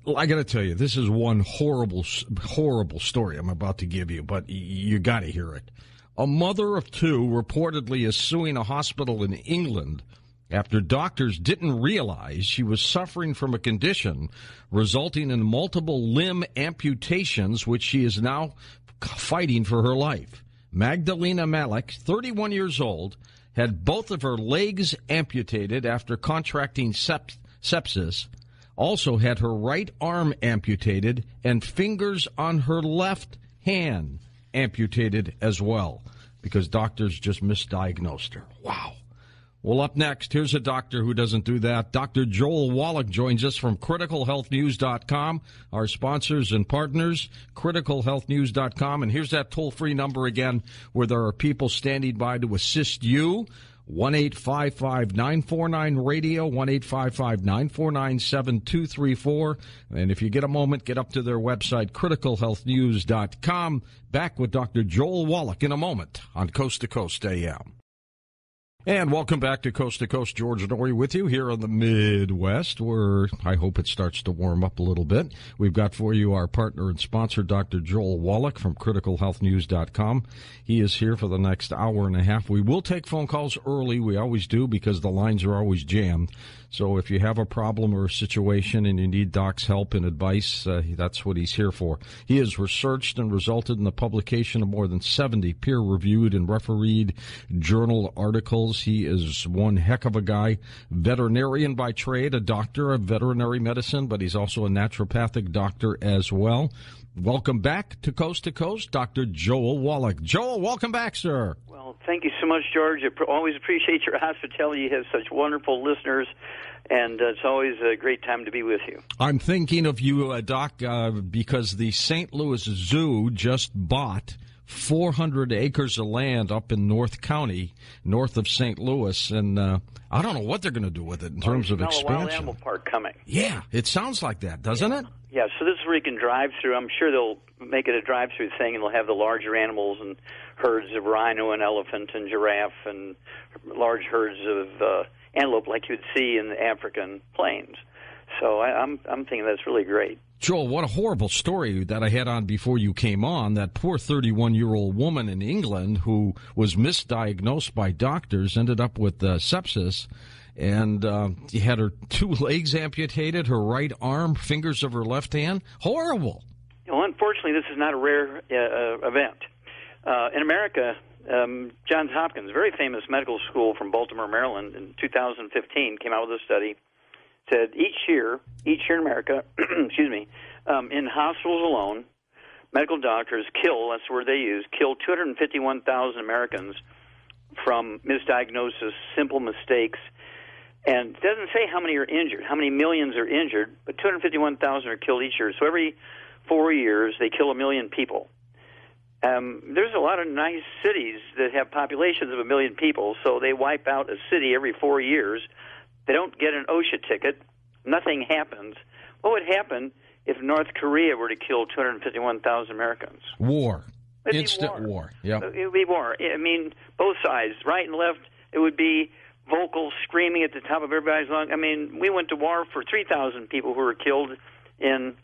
I got to tell you, this is one horrible story I'm about to give you, but you got to hear it. A mother of two reportedly is suing a hospital in England after doctors didn't realize she was suffering from a condition resulting in multiple limb amputations, which she is now fighting for her life. Magdalena Malik, 31 years old, had both of her legs amputated after contracting sepsis, also had her right arm amputated and fingers on her left hand amputated as well because doctors just misdiagnosed her. Wow. Well, up next, here's a doctor who doesn't do that. Dr. Joel Wallach joins us from criticalhealthnews.com, our sponsors and partners, criticalhealthnews.com. And here's that toll-free number again where there are people standing by to assist you. 1-855-949-RADIO, 1-855-949-7234. And if you get a moment, get up to their website, criticalhealthnews.com. Back with Dr. Joel Wallach in a moment on Coast to Coast AM. And welcome back to Coast. George Noory with you here on the Midwest, where I hope it starts to warm up a little bit. We've got for you our partner and sponsor, Dr. Joel Wallach from criticalhealthnews.com. He is here for the next hour and a half. We will take phone calls early. We always do because the lines are always jammed. So if you have a problem or a situation and you need Doc's help and advice, that's what he's here for. He has researched and resulted in the publication of more than 70 peer-reviewed and refereed journal articles. He is one heck of a guy, veterinarian by trade, a doctor of veterinary medicine, but he's also a naturopathic doctor as well. Welcome back to Coast, Dr. Joel Wallach. Joel, welcome back, sir. Well, thank you so much, George. I always appreciate your hospitality. You have such wonderful listeners, and it's always a great time to be with you. I'm thinking of you, Doc, because the St. Louis Zoo just bought 400 acres of land up in North County, north of St. Louis, and I don't know what they're going to do with it in terms of expansion. A wild animal park coming. Yeah, it sounds like that, doesn't it? Yeah, so this is where you can drive through. I'm sure they'll make it a drive-through thing, and they'll have the larger animals and herds of rhino and elephant and giraffe and large herds of antelope like you'd see in the African plains. So I'm thinking that's really great. Joel, what a horrible story that I had on before you came on. That poor 31-year-old woman in England who was misdiagnosed by doctors, ended up with sepsis, and had her two legs amputated, her right arm, fingers of her left hand. Horrible. Well, unfortunately, this is not a rare event. In America, Johns Hopkins, very famous medical school from Baltimore, Maryland, in 2015 came out with a study, said each year in America, in hospitals alone, medical doctors kill, that's the word they use, kill 251,000 Americans from misdiagnosis, simple mistakes. And it doesn't say how many are injured, how many millions are injured, but 251,000 are killed each year. So every 4 years, they kill 1 million people. There's a lot of nice cities that have populations of 1 million people, so they wipe out a city every 4 years. They don't get an OSHA ticket. Nothing happens. What would happen if North Korea were to kill 251,000 Americans? War. Instant war. Yeah. It would be war. I mean, both sides, right and left, it would be vocal screaming at the top of everybody's lungs. I mean, we went to war for 3,000 people who were killed in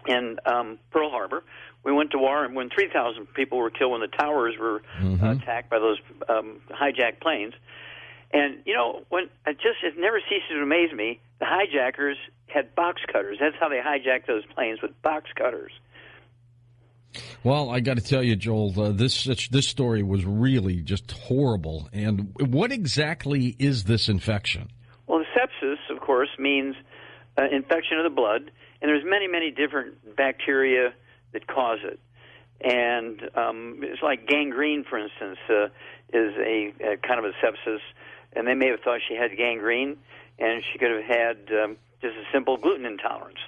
Pearl Harbor. We went to war, and when 3,000 people were killed when the towers were attacked by those hijacked planes. And, you know, it never ceases to amaze me, the hijackers had box cutters. That's how they hijacked those planes, with box cutters. Well, I got to tell you, Joel, this story was really just horrible. And what exactly is this infection? Well, the sepsis, of course, means infection of the blood, and there's many, many different bacteria that cause it. And it's like gangrene, for instance, is a kind of a sepsis, and they may have thought she had gangrene, and she could have had just a simple gluten intolerance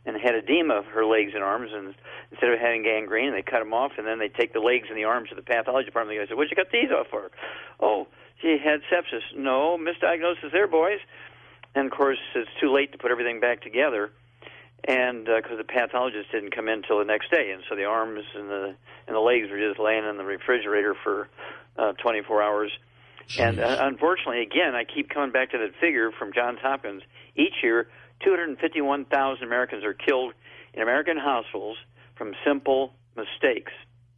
and had edema of her legs and arms, and instead of having gangrene, they cut them off, and then they take the legs and the arms to the pathology department. They say, "What'd you cut these off for?" "Oh, she had sepsis." "No, misdiagnosis there, boys." And, of course, it's too late to put everything back together, and because the pathologist didn't come in until the next day, and so the arms and the legs were just laying in the refrigerator for 24 hours. And unfortunately, again, I keep coming back to that figure from Johns Hopkins. Each year, 251,000 Americans are killed in American households from simple mistakes.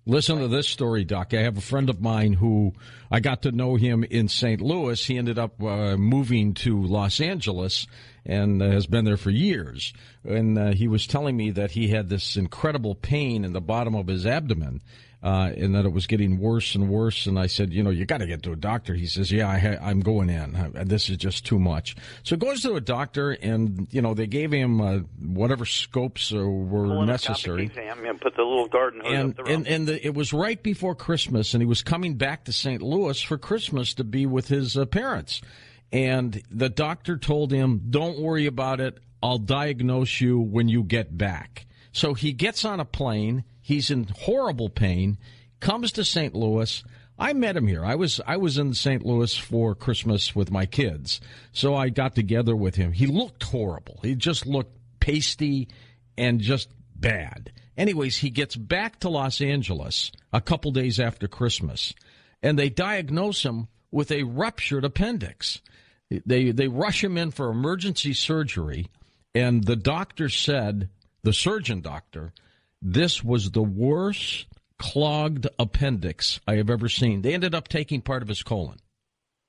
Listen to this story, Doc. I have a friend of mine who I got to know him in St. Louis. He ended up moving to Los Angeles and has been there for years. And he was telling me that he had this incredible pain in the bottom of his abdomen. And that it was getting worse and worse. And I said, you got to get to a doctor. He says, yeah, I'm going in. This is just too much. So he goes to a doctor, and, they gave him whatever scopes were necessary. Exam, put the little garden hose up the room. And it was right before Christmas, and he was coming back to St. Louis for Christmas to be with his parents. And the doctor told him, don't worry about it. I'll diagnose you when you get back. So he gets on a plane. He's in horrible pain, comes to St. Louis. I met him here. I was in St. Louis for Christmas with my kids, so I got together with him. He looked horrible. He just looked pasty and just bad. Anyways, he gets back to Los Angeles a couple days after Christmas, and they diagnose him with a ruptured appendix. They rush him in for emergency surgery, and the doctor said, the surgeon doctor, this was the worst clogged appendix I have ever seen. They ended up taking part of his colon.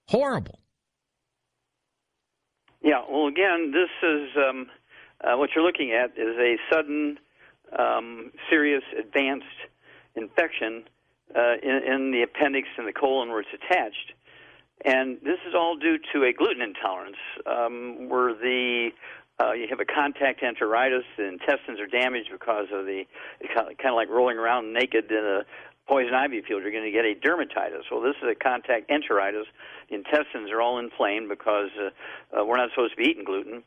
Horrible. Yeah, well, again, this is what you're looking at is a sudden, serious, advanced infection in the appendix and the colon where it's attached. And this is all due to a gluten intolerance where you have a contact enteritis. The intestines are damaged because of kind of like rolling around naked in a poison ivy field. You're going to get a dermatitis. Well, this is a contact enteritis. The intestines are all inflamed because we're not supposed to be eating gluten.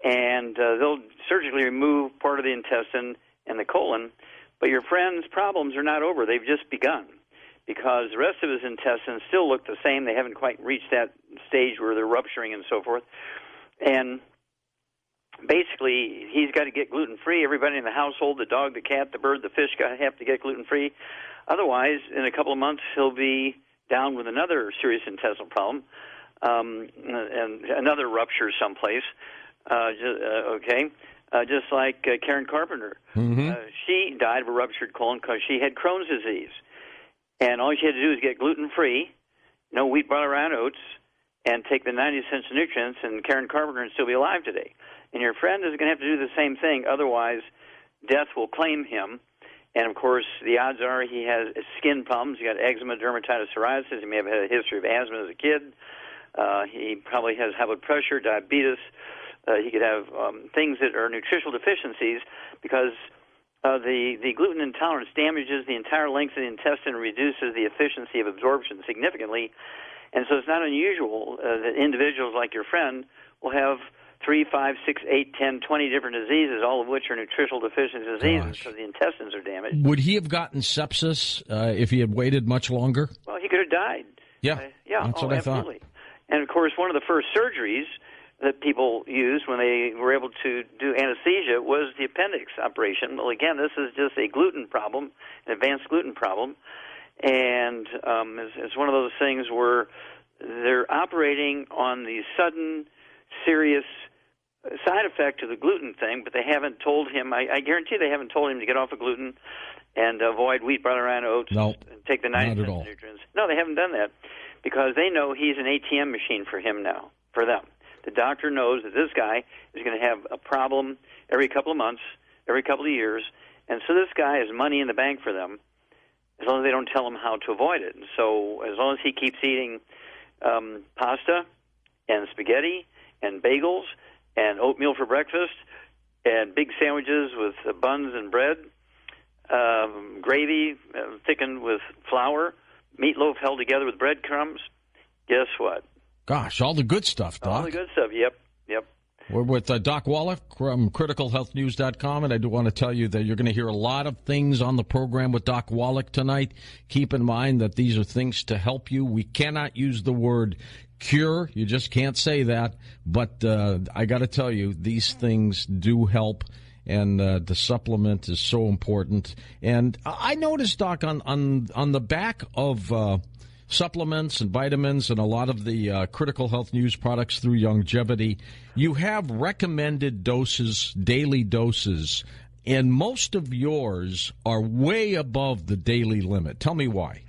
And they'll surgically remove part of the intestine and the colon. But your friend's problems are not over. They've just begun because the rest of his intestines still look the same. They haven't quite reached that stage where they're rupturing and so forth. And basically, he's got to get gluten-free. Everybody in the household, the dog, the cat, the bird, the fish, have to get gluten-free. Otherwise, in a couple of months, he'll be down with another serious intestinal problem and another rupture someplace. Just like Karen Carpenter. Mm-hmm. She died of a ruptured colon because she had Crohn's disease. And all she had to do was get gluten-free, no wheat, barley, rye, and oats, and take the 90 essential nutrients, and Karen Carpenter would still be alive today. And your friend is going to have to do the same thing. Otherwise, death will claim him. And, of course, the odds are he has skin problems. He got eczema, dermatitis, psoriasis. He may have had a history of asthma as a kid. He probably has high blood pressure, diabetes. He could have things that are nutritional deficiencies because the gluten intolerance damages the entire length of the intestine and reduces the efficiency of absorption significantly. And so it's not unusual that individuals like your friend will have 3, 5, 6, 8, 10, 20 different diseases, all of which are nutritional deficiency diseases because the intestines are damaged. Would he have gotten sepsis if he had waited much longer? Well, he could have died. Yeah, that's what I absolutely. thought. And, of course, one of the first surgeries that people used when they were able to do anesthesia was the appendix operation. Well, again, this is just a gluten problem, an advanced gluten problem. And it's one of those things where they're operating on the sudden, serious side effect of the gluten thing, but they haven't told him, I guarantee they haven't told him to get off of gluten and avoid wheat, barley, rye, and oats, and take the 90 nutrients. No, they haven't done that because they know he's an ATM machine for him now, for them. The doctor knows that this guy is going to have a problem every couple of months, every couple of years, and so this guy is money in the bank for them as long as they don't tell him how to avoid it. And so as long as he keeps eating pasta and spaghetti and bagels and oatmeal for breakfast and big sandwiches with buns and bread, gravy thickened with flour, meatloaf held together with breadcrumbs, guess what? Gosh, all the good stuff, Doc. All the good stuff, yep. We're with Doc Wallach from criticalhealthnews.com, and I do want to tell you that you're going to hear a lot of things on the program with Doc Wallach tonight. Keep in mind that these are things to help you. We cannot use the word cure. You just can't say that. But I got to tell you, these things do help, and the supplement is so important. And I noticed, Doc, on the back of supplements and vitamins and a lot of the critical health news products through Youngevity. You have recommended doses, daily doses, and most of yours are way above the daily limit. Tell me why.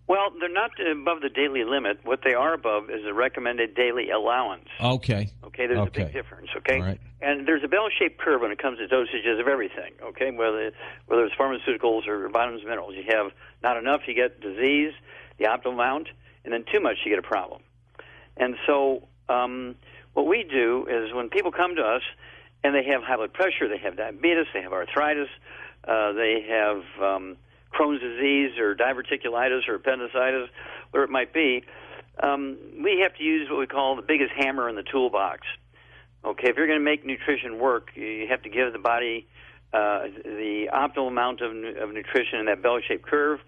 Well, they're not above the daily limit. What they are above is the recommended daily allowance. Okay. Okay, there's a big difference, okay? All right. And there's a bell-shaped curve when it comes to dosages of everything, okay? Whether it's pharmaceuticals or vitamins and minerals. You have not enough, you get disease, the optimal amount, and then too much, you get a problem. And so what we do is when people come to us and they have high blood pressure, they have diabetes, they have arthritis, they have Crohn's disease or diverticulitis or appendicitis, whatever it might be, we have to use what we call the biggest hammer in the toolbox. Okay, if you're going to make nutrition work, you have to give the body the optimal amount of nutrition in that bell-shaped curve,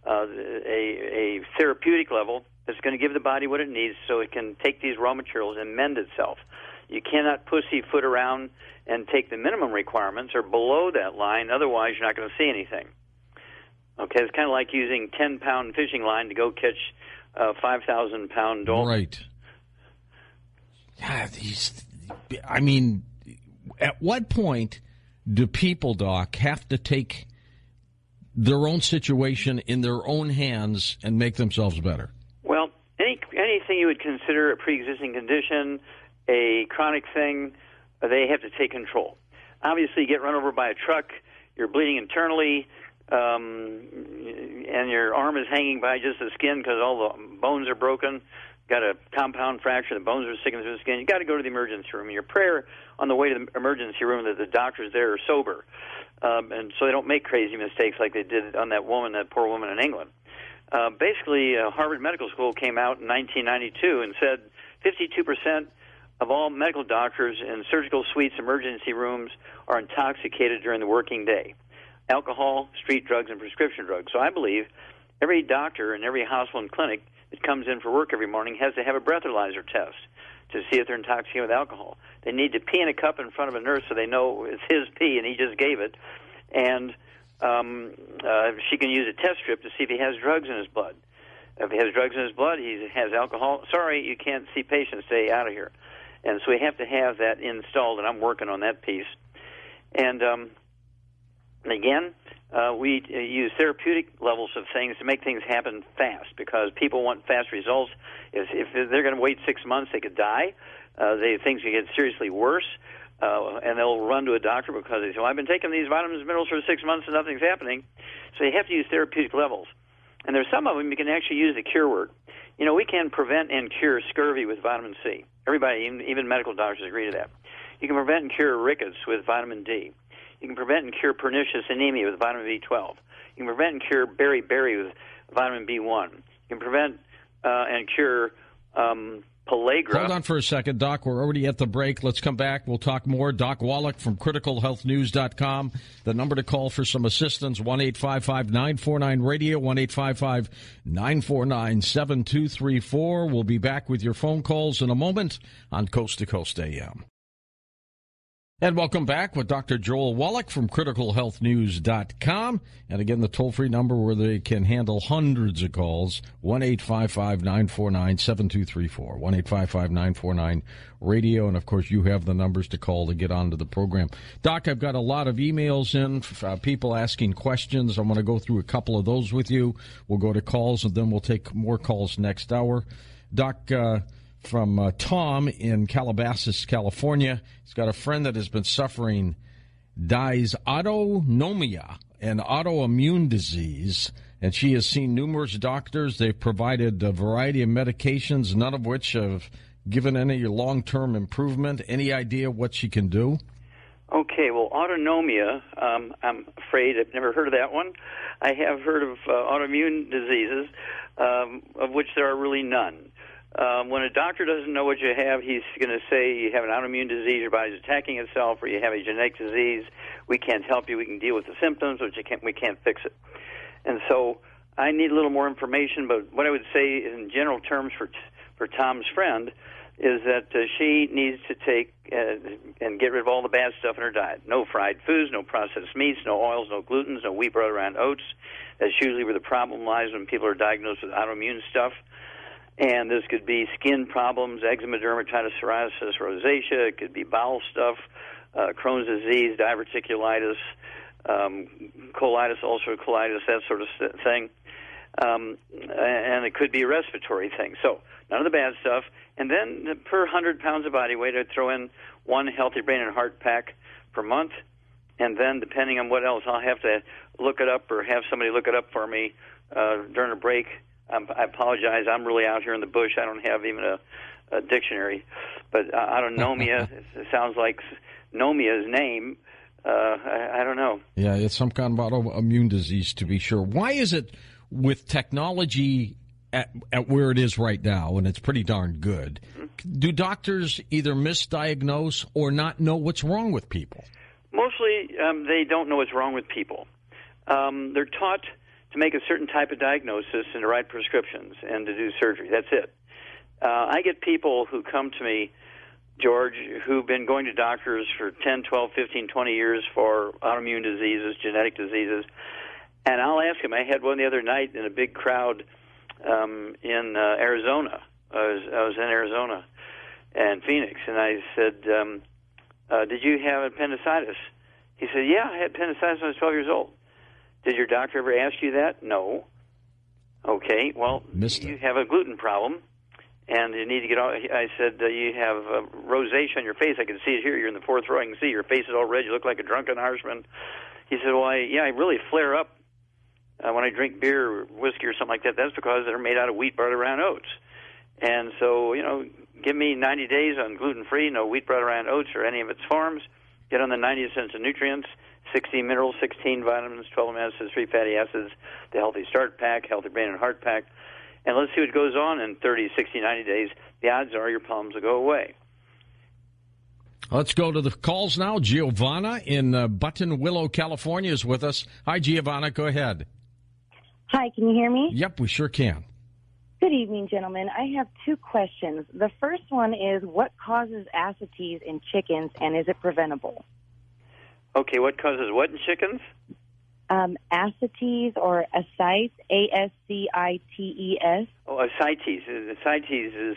a therapeutic level that's going to give the body what it needs so it can take these raw materials and mend itself. You cannot pussyfoot around and take the minimum requirements or below that line, otherwise you're not going to see anything. Okay, it's kind of like using 10-pound fishing line to go catch 5,000-pound dolphin. Right. Yeah, I mean, at what point do people, Doc, have to take their own situation in their own hands and make themselves better? Well, anything you would consider a pre-existing condition, a chronic thing, they have to take control. Obviously, you get run over by a truck, you're bleeding internally, and your arm is hanging by just the skin because all the bones are broken, got a compound fracture, the bones are sticking through the skin, you got to go to the emergency room. Your prayer on the way to the emergency room that the doctors there are sober, and so they don't make crazy mistakes like they did on that poor woman in England. Basically, Harvard Medical School came out in 1992 and said 52% of all medical doctors in surgical suites, emergency rooms, are intoxicated during the working day. Alcohol, street drugs, and prescription drugs. So I believe every doctor in every hospital and clinic that comes in for work every morning has to have a breathalyzer test to see if they're intoxicated with alcohol. They need to pee in a cup in front of a nurse so they know it's his pee and he just gave it. And she can use a test strip to see if he has drugs in his blood. If he has drugs in his blood, he has alcohol. Sorry, you can't see patients. Stay out of here. And so we have to have that installed, and I'm working on that piece. And again, we use therapeutic levels of things to make things happen fast because people want fast results. If they're going to wait 6 months, they could die. Things can get seriously worse, and they'll run to a doctor because they say, well, I've been taking these vitamins and minerals for 6 months and nothing's happening. So you have to use therapeutic levels. And there's some of them you can actually use the cure word. You know, we can prevent and cure scurvy with vitamin C. Everybody, even medical doctors, agree to that. You can prevent and cure rickets with vitamin D. You can prevent and cure pernicious anemia with vitamin B12. You can prevent and cure beriberi with vitamin B1. You can prevent and cure pellagra. Hold on for a second, Doc. We're already at the break. Let's come back. We'll talk more. Doc Wallach from criticalhealthnews.com. The number to call for some assistance, 1-855-949-RADIO, 1-855-949-7234. We'll be back with your phone calls in a moment on Coast to Coast AM. And welcome back with Dr. Joel Wallach from criticalhealthnews.com. And again, the toll-free number where they can handle hundreds of calls, 1-855-949-7234, 1-855-949-RADIO. And, of course, you have the numbers to call to get onto the program. Doc, I've got a lot of emails in, people asking questions. I'm going to go through a couple of those with you. We'll go to calls, and then we'll take more calls next hour. Doc, from Tom in Calabasas, California. He's got a friend that has been suffering dysautonomia, an autoimmune disease, and she has seen numerous doctors. They've provided a variety of medications, none of which have given any long-term improvement. Any idea what she can do? Okay, well, autonomia, I'm afraid I've never heard of that one. I have heard of autoimmune diseases, of which there are really none. When a doctor doesn't know what you have, he's going to say you have an autoimmune disease, your body's attacking itself, or you have a genetic disease. We can't help you. We can deal with the symptoms, but we can't fix it. And so I need a little more information, but what I would say in general terms for Tom's friend, is that she needs to take and get rid of all the bad stuff in her diet. No fried foods, no processed meats, no oils, no glutens, no wheat, bread, around oats. That's usually where the problem lies when people are diagnosed with autoimmune stuff. And this could be skin problems, eczema, dermatitis, psoriasis, rosacea. It could be bowel stuff, Crohn's disease, diverticulitis, colitis, ulcerative colitis, that sort of thing. And it could be a respiratory thing. So none of the bad stuff. And then per 100 pounds of body weight, I'd throw in one healthy brain and heart pack per month. And then depending on what else, I'll have to look it up or have somebody look it up for me during a break. I apologize. I'm really out here in the bush. I don't have even a dictionary. But autonomia, it sounds like Nomia's name. I don't know. Yeah, it's some kind of autoimmune disease, to be sure. Why is it with technology at where it is right now, and it's pretty darn good, do doctors either misdiagnose or not know what's wrong with people? Mostly they don't know what's wrong with people. They're taught to make a certain type of diagnosis and to write prescriptions and to do surgery. That's it. I get people who come to me, George, who've been going to doctors for 10, 12, 15, 20 years for autoimmune diseases, genetic diseases, and I'll ask them. I had one the other night in a big crowd in Arizona. I was in Arizona and Phoenix, and I said, did you have appendicitis? He said, yeah, I had appendicitis when I was 12 years old. Did your doctor ever ask you that? No. Okay, well, you have a gluten problem, and you need to get out. I said, you have rosacea on your face. I can see it here. You're in the fourth row. I can see your face is all red. You look like a drunken Irishman. He said, well, I really flare up when I drink beer or whiskey or something like that. That's because they're made out of wheat, bread, around oats. And so, give me 90 days on gluten-free, no wheat, bread, around oats or any of its forms. Get on the 90 essential nutrients, 16 minerals, 16 vitamins, 12 amino acids, 3 fatty acids, the Healthy Start Pack, Healthy Brain and Heart Pack. And let's see what goes on in 30, 60, 90 days. The odds are your problems will go away. Let's go to the calls now. Giovanna in Buttonwillow, California is with us. Hi, Giovanna. Go ahead. Hi, can you hear me? Yep, we sure can. Good evening, gentlemen. I have two questions. The first one is, what causes ascites in chickens, and is it preventable? Okay, what causes what in chickens? Ascites or ascites, A-S-C-I-T-E-S. Oh, ascites. Ascites is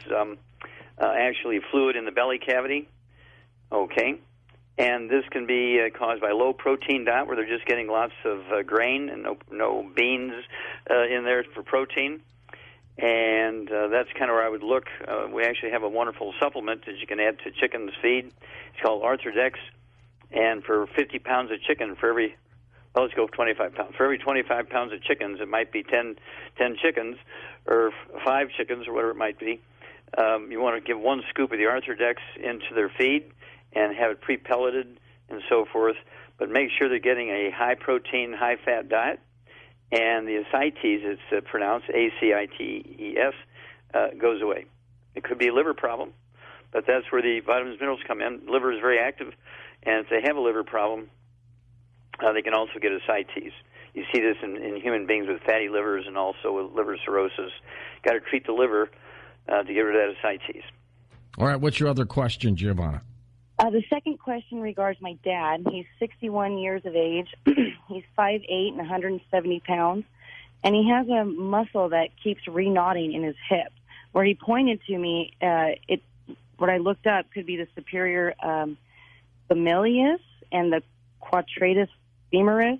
actually fluid in the belly cavity. Okay. And this can be caused by low protein diet, where they're just getting lots of grain and no beans in there for protein. And that's kind of where I would look. We actually have a wonderful supplement that you can add to chicken's feed. It's called Arthrodex. And for 50 pounds of chicken, let's go 25 pounds. For every 25 pounds of chickens, it might be 10 chickens or 5 chickens or whatever it might be. You want to give 1 scoop of the Arthrodex into their feed and have it pre-pelleted and so forth. But make sure they're getting a high-protein, high-fat diet. And the ascites, it's pronounced A-C-I-T-E-S, goes away. It could be a liver problem, but that's where the vitamins and minerals come in. Liver is very active, and if they have a liver problem, they can also get ascites. You see this in human beings with fatty livers and also with liver cirrhosis. Got to treat the liver to get rid of that ascites. All right, what's your other question, Giovanna? The second question regards my dad. He's 61 years of age. He's 5'8" and 170 pounds, and he has a muscle that keeps re-knotting in his hip. Where he pointed to me, what I looked up could be the superior familius and the quadratus femoris,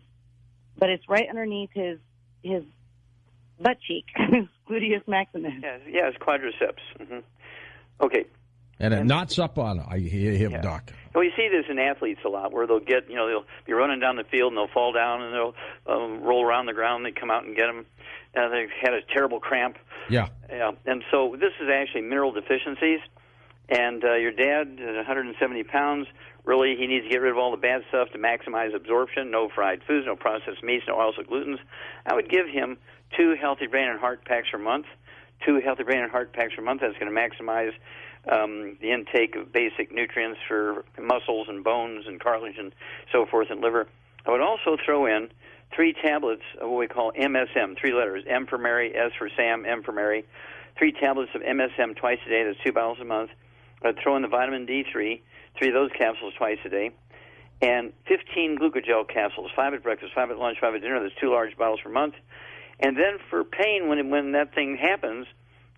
but it's right underneath his butt cheek, his gluteus maximus. Yeah, it's quadriceps. Mm-hmm. Okay. And it knots up on him, yeah. Doc. Well, you see this in athletes a lot, where they'll be running down the field and they'll fall down and they'll roll around the ground. And they come out and get them. They've had a terrible cramp. Yeah. And so this is actually mineral deficiencies. And your dad, 170 pounds, really he needs to get rid of all the bad stuff to maximize absorption. No fried foods, no processed meats, no oils or glutens. I would give him 2 healthy brain and heart packs per month. 2 healthy brain and heart packs per month. That's going to maximize the intake of basic nutrients for muscles and bones and cartilage and so forth and liver. I would also throw in 3 tablets of what we call MSM, 3 letters, M for Mary, S for Sam, M for Mary. 3 tablets of MSM twice a day. That's 2 bottles a month. I'd throw in the vitamin D3, 3 of those capsules twice a day, and 15 glucogel capsules, 5 at breakfast, 5 at lunch, 5 at dinner. That's 2 large bottles per month. And then for pain, when that thing happens,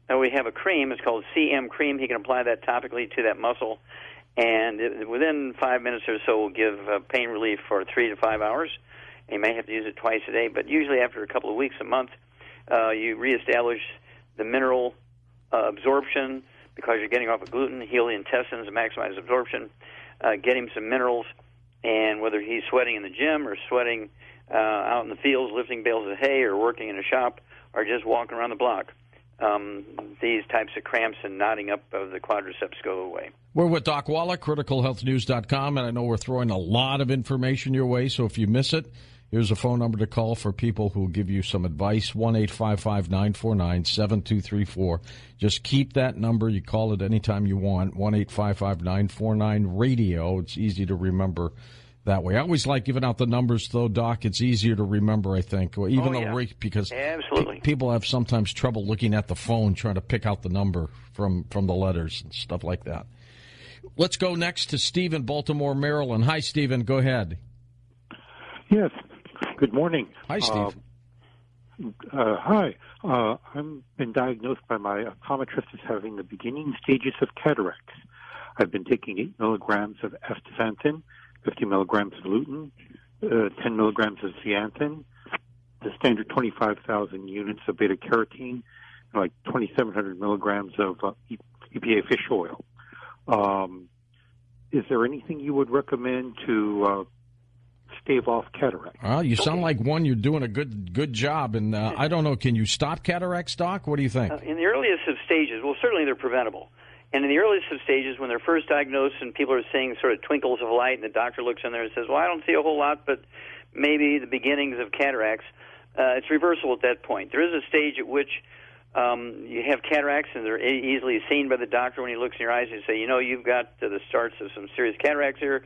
we have a cream. It's called CM cream. He can apply that topically to that muscle, and within 5 minutes or so will give pain relief for 3 to 5 hours. And you may have to use it twice a day, but usually after a couple of weeks, a month, you reestablish the mineral absorption because you're getting off of gluten, heal the intestines and maximize absorption, get him some minerals, and whether he's sweating in the gym or sweating out in the fields, lifting bales of hay or working in a shop or just walking around the block, these types of cramps and knotting up of the quadriceps go away. We're with Doc Wallach, criticalhealthnews.com, and I know we're throwing a lot of information your way, so if you miss it, here's a phone number to call for people who will give you some advice, 1-855-949-7234. Just keep that number. You call it anytime you want, 1-855-949-RADIO. It's easy to remember that way. I always like giving out the numbers, though, Doc. It's easier to remember, I think, because people have sometimes trouble looking at the phone trying to pick out the number from the letters and stuff like that. Let's go next to Steve in Baltimore, Maryland. Hi, Stephen. Go ahead. Yes. Good morning. Hi, Steve. Hi. I've been diagnosed by my optometrist as having the beginning stages of cataracts. I've been taking 8 milligrams of astaxanthin, 50 milligrams of gluten, 10 milligrams of zeaxanthin, the standard 25,000 units of beta-carotene, like 2,700 milligrams of EPA fish oil. Is there anything you would recommend to stave off cataract? Well, you sound like you're doing a good job, and I don't know, can you stop cataracts, Doc? What do you think? In the earliest of stages, well, certainly they're preventable. And in the earliest of stages, when they're first diagnosed and people are seeing sort of twinkles of light, and the doctor looks in there and says, well, I don't see a whole lot, but maybe the beginnings of cataracts, it's reversible at that point. There is a stage at which you have cataracts, and they're easily seen by the doctor when he looks in your eyes and say, you've got the starts of some serious cataracts here.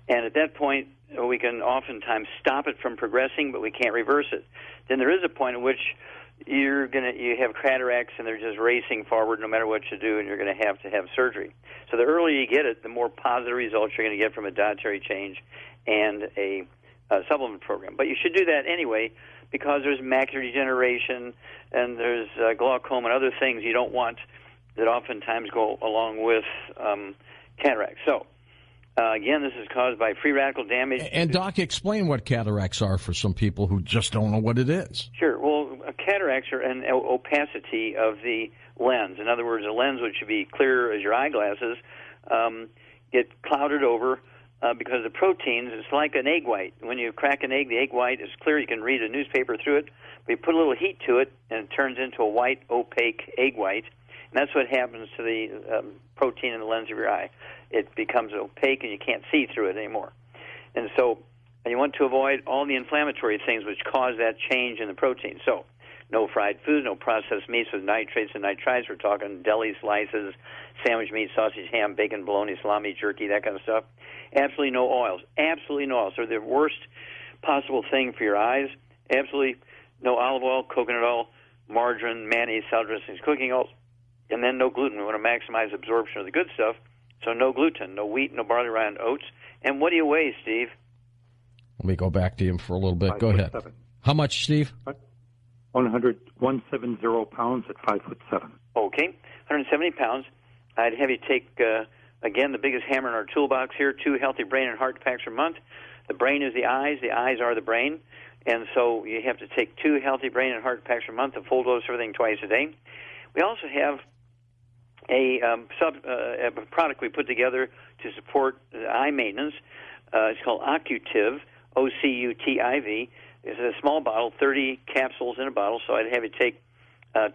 And at that point, we can oftentimes stop it from progressing, but we can't reverse it. Then there is a point at which you have cataracts and they're just racing forward no matter what you do, and you're going to have surgery. So the earlier you get it, the more positive results you're going to get from a dietary change and a supplement program. But you should do that anyway because there's macular degeneration and there's glaucoma and other things you don't want that oftentimes go along with cataracts. So again, this is caused by free radical damage. And, Doc, explain what cataracts are for some people who just don't know what it is. Sure. Well, cataracts are an opacity of the lens. In other words, a lens which should be clear as your eyeglasses get clouded over because the proteins, it's like an egg white. When you crack an egg, the egg white is clear. You can read a newspaper through it. But you put a little heat to it, and it turns into a white, opaque egg white. And that's what happens to the protein in the lens of your eye. It becomes opaque and you can't see through it anymore. And so you want to avoid all the inflammatory things which cause that change in the protein. So no fried food, no processed meats with nitrates and nitrites. We're talking deli slices, sandwich meat, sausage, ham, bacon, bologna, salami, jerky, that kind of stuff. Absolutely no oils. Absolutely no oils. They're the worst possible thing for your eyes. Absolutely no olive oil, coconut oil, margarine, mayonnaise, salad dressings, cooking oils. And then no gluten. We want to maximize absorption of the good stuff. So no gluten, no wheat, no barley, rye, and oats. And what do you weigh, Steve? Let me go back to him for a little bit. Go ahead. 5'7". How much, Steve? 170 pounds at 5'7". Okay, 170 pounds. I'd have you take, again, the biggest hammer in our toolbox here, 2 healthy brain and heart packs per month. The brain is the eyes are the brain. And so you have to take 2 healthy brain and heart packs per month, a full dose of everything twice a day. We also have a product we put together to support eye maintenance. It's called Ocutiv, O-C-U-T-I-V. It's a small bottle, 30 capsules in a bottle, so I'd have you take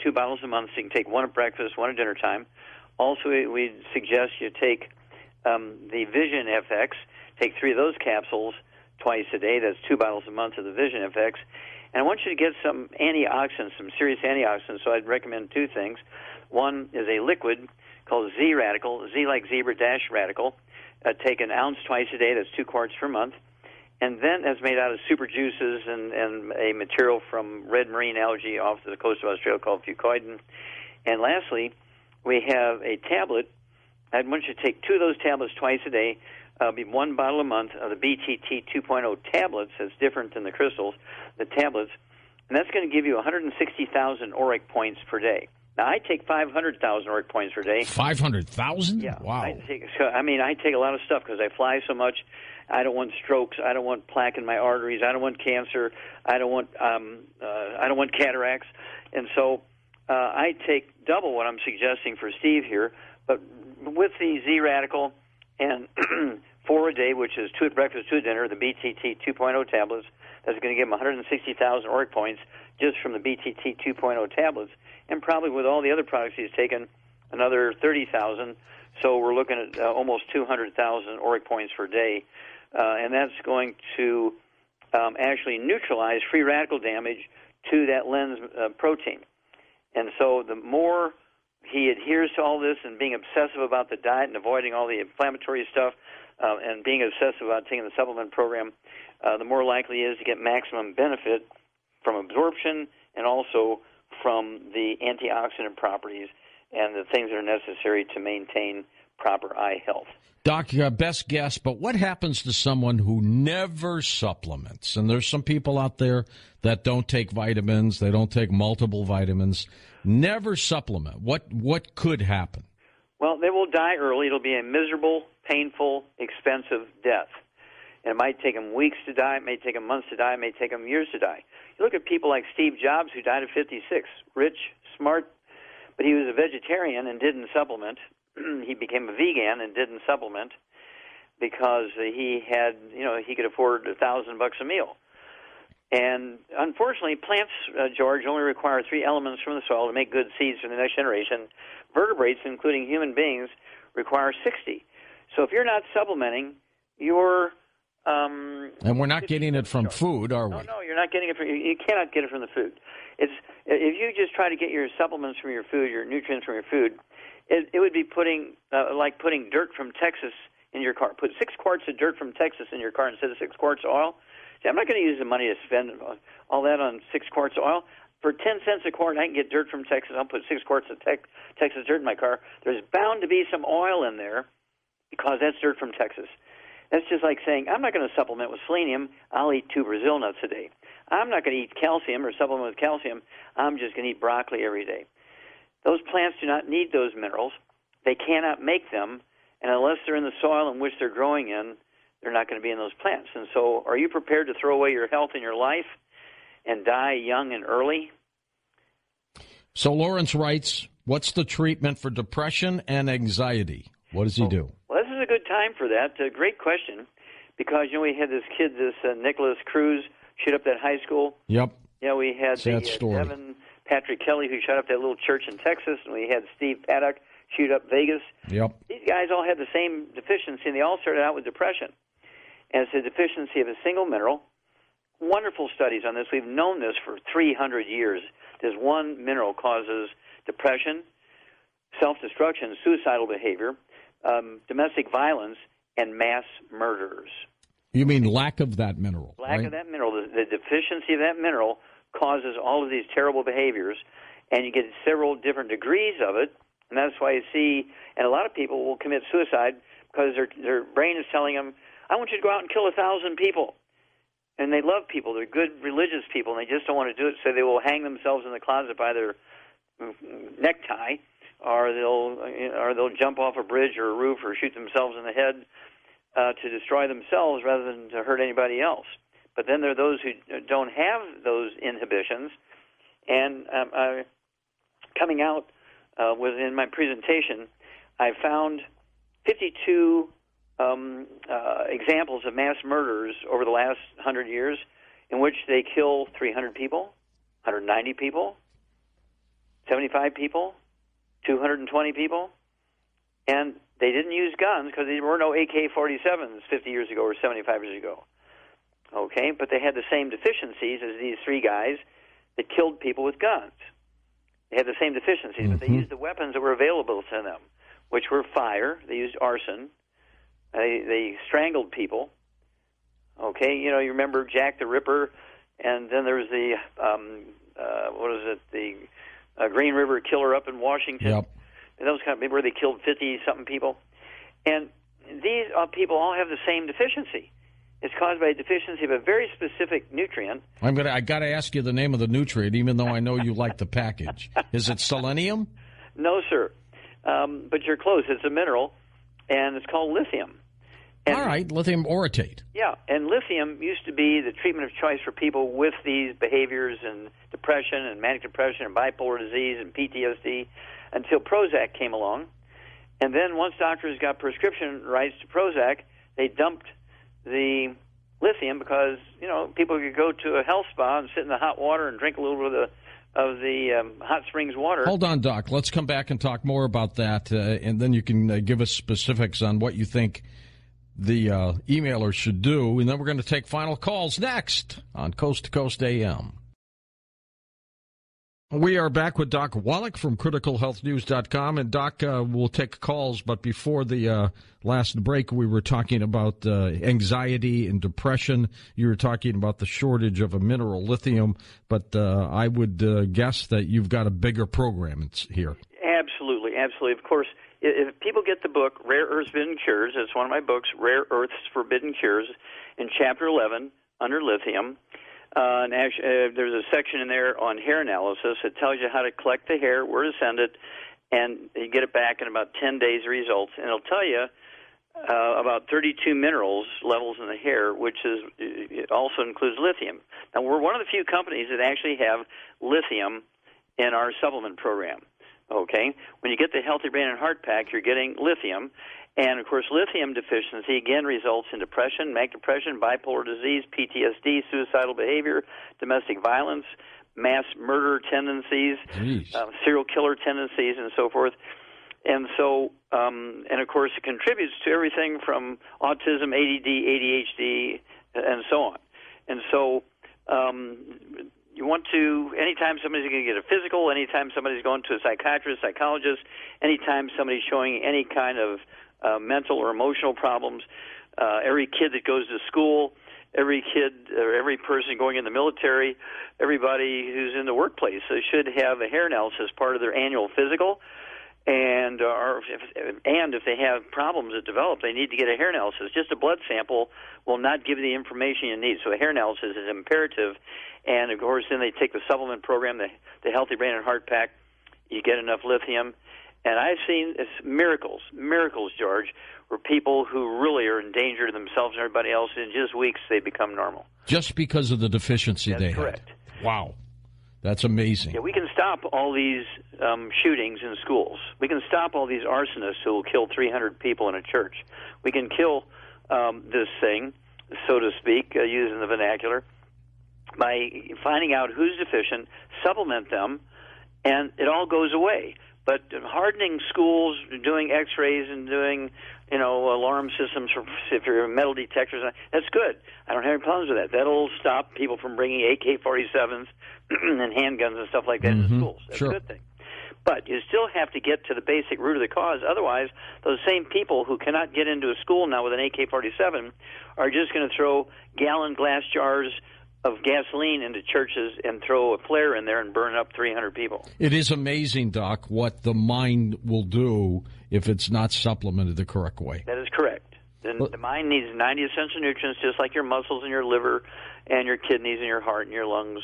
2 bottles a month, so you can take 1 at breakfast, 1 at dinner time. Also, we suggest you take the Vision FX, take 3 of those capsules twice a day. That's 2 bottles a month of the Vision FX. And I want you to get some antioxidants, some serious antioxidants, so I'd recommend 2 things. One is a liquid called Z Radical, Z like zebra dash radical. Take an ounce twice a day, that's 2 quarts per month. And then that's made out of super juices and a material from red marine algae off the coast of Australia called fucoidan. And lastly, we have a tablet I want you to take 2 of those tablets twice a day. Be 1 bottle a month of the BTT 2.0 tablets. That's different than the crystals, the tablets. And that's going to give you 160,000 auric points per day. Now, I take 500,000 auric points per day. 500,000? Yeah. Wow. I take a lot of stuff because I fly so much. I don't want strokes. I don't want plaque in my arteries. I don't want cancer. I don't want cataracts. And so I take double what I'm suggesting for Steve here. But with the Z-Radical and 4 a day, which is 2 at breakfast, 2 at dinner, the BTT 2.0 tablets, that's going to give him 160,000 auric points just from the BTT 2.0 tablets. And probably with all the other products he's taken, another 30,000. So we're looking at almost 200,000 auric points per day. And that's going to actually neutralize free radical damage to that lens protein. And so the more he adheres to all this and being obsessive about the diet and avoiding all the inflammatory stuff and being obsessive about taking the supplement program, the more likely he is to get maximum benefit from absorption and also from the antioxidant properties and the things that are necessary to maintain proper eye health. Doc, best guess, but what happens to someone who never supplements? And there's some people out there that don't take vitamins, they don't take multiple vitamins, never supplement. What could happen? Well, they will die early. It'll be a miserable, painful, expensive death. And it might take them weeks to die, it may take them months to die, it may take them years to die. You look at people like Steve Jobs, who died at 56, rich, smart, but he was a vegetarian and didn't supplement. He became a vegan and didn't supplement because he had, he could afford $1,000 a meal. And unfortunately, plants, George, only require 3 elements from the soil to make good seeds for the next generation. Vertebrates, including human beings, require 60. So if you're not supplementing, you're... and we're not getting it from food, are we? No, you're not getting it from... You cannot get it from the food. If you just try to get your supplements from your food, your nutrients from your food, it would be putting dirt from Texas in your car. Put 6 quarts of dirt from Texas in your car instead of 6 quarts of oil. See, I'm not going to use the money to spend all that on 6 quarts of oil. For 10 cents a quart, I can get dirt from Texas. I'll put 6 quarts of Texas dirt in my car. There's bound to be some oil in there because that's dirt from Texas. That's just like saying, I'm not going to supplement with selenium. I'll eat 2 Brazil nuts a day. I'm not going to eat calcium or supplement with calcium. I'm just going to eat broccoli every day. Those plants do not need those minerals. They cannot make them, and unless they're in the soil in which they're growing in, they're not going to be in those plants. And so are you prepared to throw away your health and your life and die young and early? So Lawrence writes, what's the treatment for depression and anxiety? What does he do? Well, this is a good time for that. Great question, because, we had this kid, Nicholas Cruz, shoot up that high school. Yep. We had Devin Patrick Kelly, who shot up that little church in Texas, and we had Steve Paddock shoot up Vegas. Yep. These guys all had the same deficiency, and they all started out with depression. And it's a deficiency of a single mineral. Wonderful studies on this. We've known this for 300 years. This one mineral causes depression, self-destruction, suicidal behavior, domestic violence, and mass murders. You mean lack of that mineral? Lack of that mineral. The deficiency of that mineral causes all of these terrible behaviors, and you get several different degrees of it, and that's why you see, and a lot of people will commit suicide because their brain is telling them, I want you to go out and kill 1,000 people. And they love people. They're good religious people, and they just don't want to do it, so they will hang themselves in the closet by their necktie, or they'll jump off a bridge or a roof or shoot themselves in the head to destroy themselves rather than to hurt anybody else. But then there are those who don't have those inhibitions, and coming out within my presentation, I found 52 examples of mass murders over the last 100 years in which they kill 300 people, 190 people, 75 people, 220 people, and they didn't use guns because there were no AK-47s 50 years ago or 75 years ago. Okay, but they had the same deficiencies as these 3 guys that killed people with guns. They had the same deficiencies, but they used the weapons that were available to them, which were fire. They used arson. They strangled people. Okay, you remember Jack the Ripper, and then there was the the Green River Killer up in Washington. Yep. those kind of, where they killed 50-something people. And these people all have the same deficiency. It's caused by a deficiency of a very specific nutrient. I got to ask you the name of the nutrient, even though I know you like the package. Is it selenium? No, sir. But you're close. It's a mineral, and it's called lithium. And, all right, lithium orotate. Yeah, and lithium used to be the treatment of choice for people with these behaviors and depression and manic depression and bipolar disease and PTSD until Prozac came along. And then once doctors got prescription rights to Prozac, they dumped the lithium because, people could go to a health spa and sit in the hot water and drink a little bit of the hot springs water. Hold on, Doc. Let's come back and talk more about that, and then you can give us specifics on what you think the emailer should do, and then we're going to take final calls next on Coast to Coast AM. We are back with Doc Wallach from CriticalHealthNews.com, and Doc will take calls, but before the last break, we were talking about anxiety and depression. You were talking about the shortage of a mineral, lithium, but I would guess that you've got a bigger program here. Absolutely, absolutely. Of course, if people get the book, Rare Earths Forbidden Cures, it's one of my books, Rare Earths Forbidden Cures, in Chapter 11, under lithium. And actually, there's a section in there on hair analysis that tells you how to collect the hair, where to send it, and you get it back in about 10 days results. And it'll tell you about 32 minerals levels in the hair, which it also includes lithium. Now, we're one of the few companies that actually have lithium in our supplement program. Okay? When you get the Healthy Brain and Heart Pack, you're getting lithium. And, of course, lithium deficiency, again, results in depression, manic depression, bipolar disease, PTSD, suicidal behavior, domestic violence, mass murder tendencies, serial killer tendencies, and so forth. And so, and, of course, it contributes to everything from autism, ADD, ADHD, and so on. And so you want to, anytime somebody's going to get a physical, anytime somebody's going to a psychiatrist, psychologist, anytime somebody's showing any kind of mental or emotional problems, every kid that goes to school, every kid or every person going in the military, everybody who's in the workplace should have a hair analysis part of their annual physical. And if they have problems that develop, they need to get a hair analysis. Just a blood sample will not give you the information you need. So a hair analysis is imperative. And, of course, then they take the supplement program, the Healthy Brain and Heart Pack. You get enough lithium. And I've seen miracles, George, where people who really are in danger to themselves and everybody else, in just weeks they become normal. Just because of the deficiency That's they correct. had. Wow. That's amazing. Yeah, we can stop all these shootings in schools. We can stop all these arsonists who will kill 300 people in a church. We can kill this thing, so to speak, using the vernacular, by finding out who's deficient, supplement them, and it all goes away. But hardening schools, doing X-rays and doing, alarm systems for if you're metal detectors, that's good. I don't have any problems with that. That'll stop people from bringing AK-47s and handguns and stuff like that into schools. That's a good thing. But you still have to get to the basic root of the cause. Otherwise, those same people who cannot get into a school now with an AK-47 are just going to throw gallon glass jars of gasoline into churches and throw a flare in there and burn up 300 people. It is amazing, Doc, what the mind will do if it's not supplemented the correct way. That is correct. The mind needs 90 essential nutrients, just like your muscles and your liver and your kidneys and your heart and your lungs,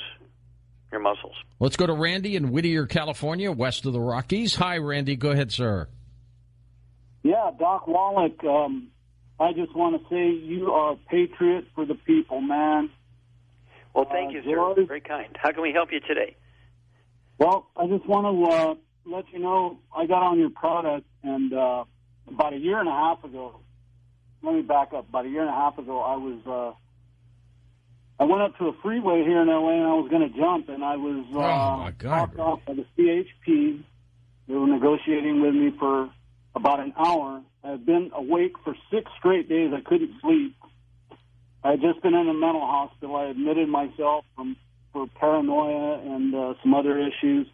your muscles. Let's go to Randy in Whittier, California, west of the Rockies. Hi, Randy. Go ahead, sir. Yeah, Doc Wallach, I just want to say you are a patriot for the people, man. Well, thank you, sir. Very kind. How can we help you today? Well, I just want to let you know I got on your product, and about a year and a half ago, let me back up. About a year and a half ago, I went up to a freeway here in L.A., and I was going to jump, and I was knocked off by the CHP. They were negotiating with me for about an hour. I had been awake for 6 straight days. I couldn't sleep. I had just been in a mental hospital. I admitted myself for paranoia and some other issues.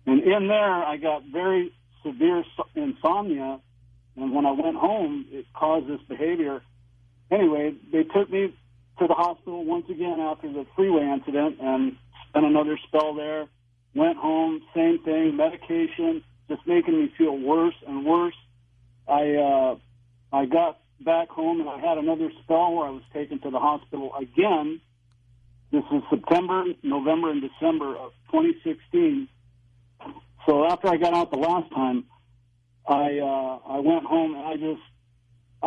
And in there, I got very severe insomnia. And when I went home, it caused this behavior. Anyway, they took me to the hospital once again after the freeway incident and spent another spell there. Went home, same thing, medication, just making me feel worse and worse. I got back home, and I had another spell where I was taken to the hospital again. This is September, November, and December of 2016. So after I got out the last time, I went home, and I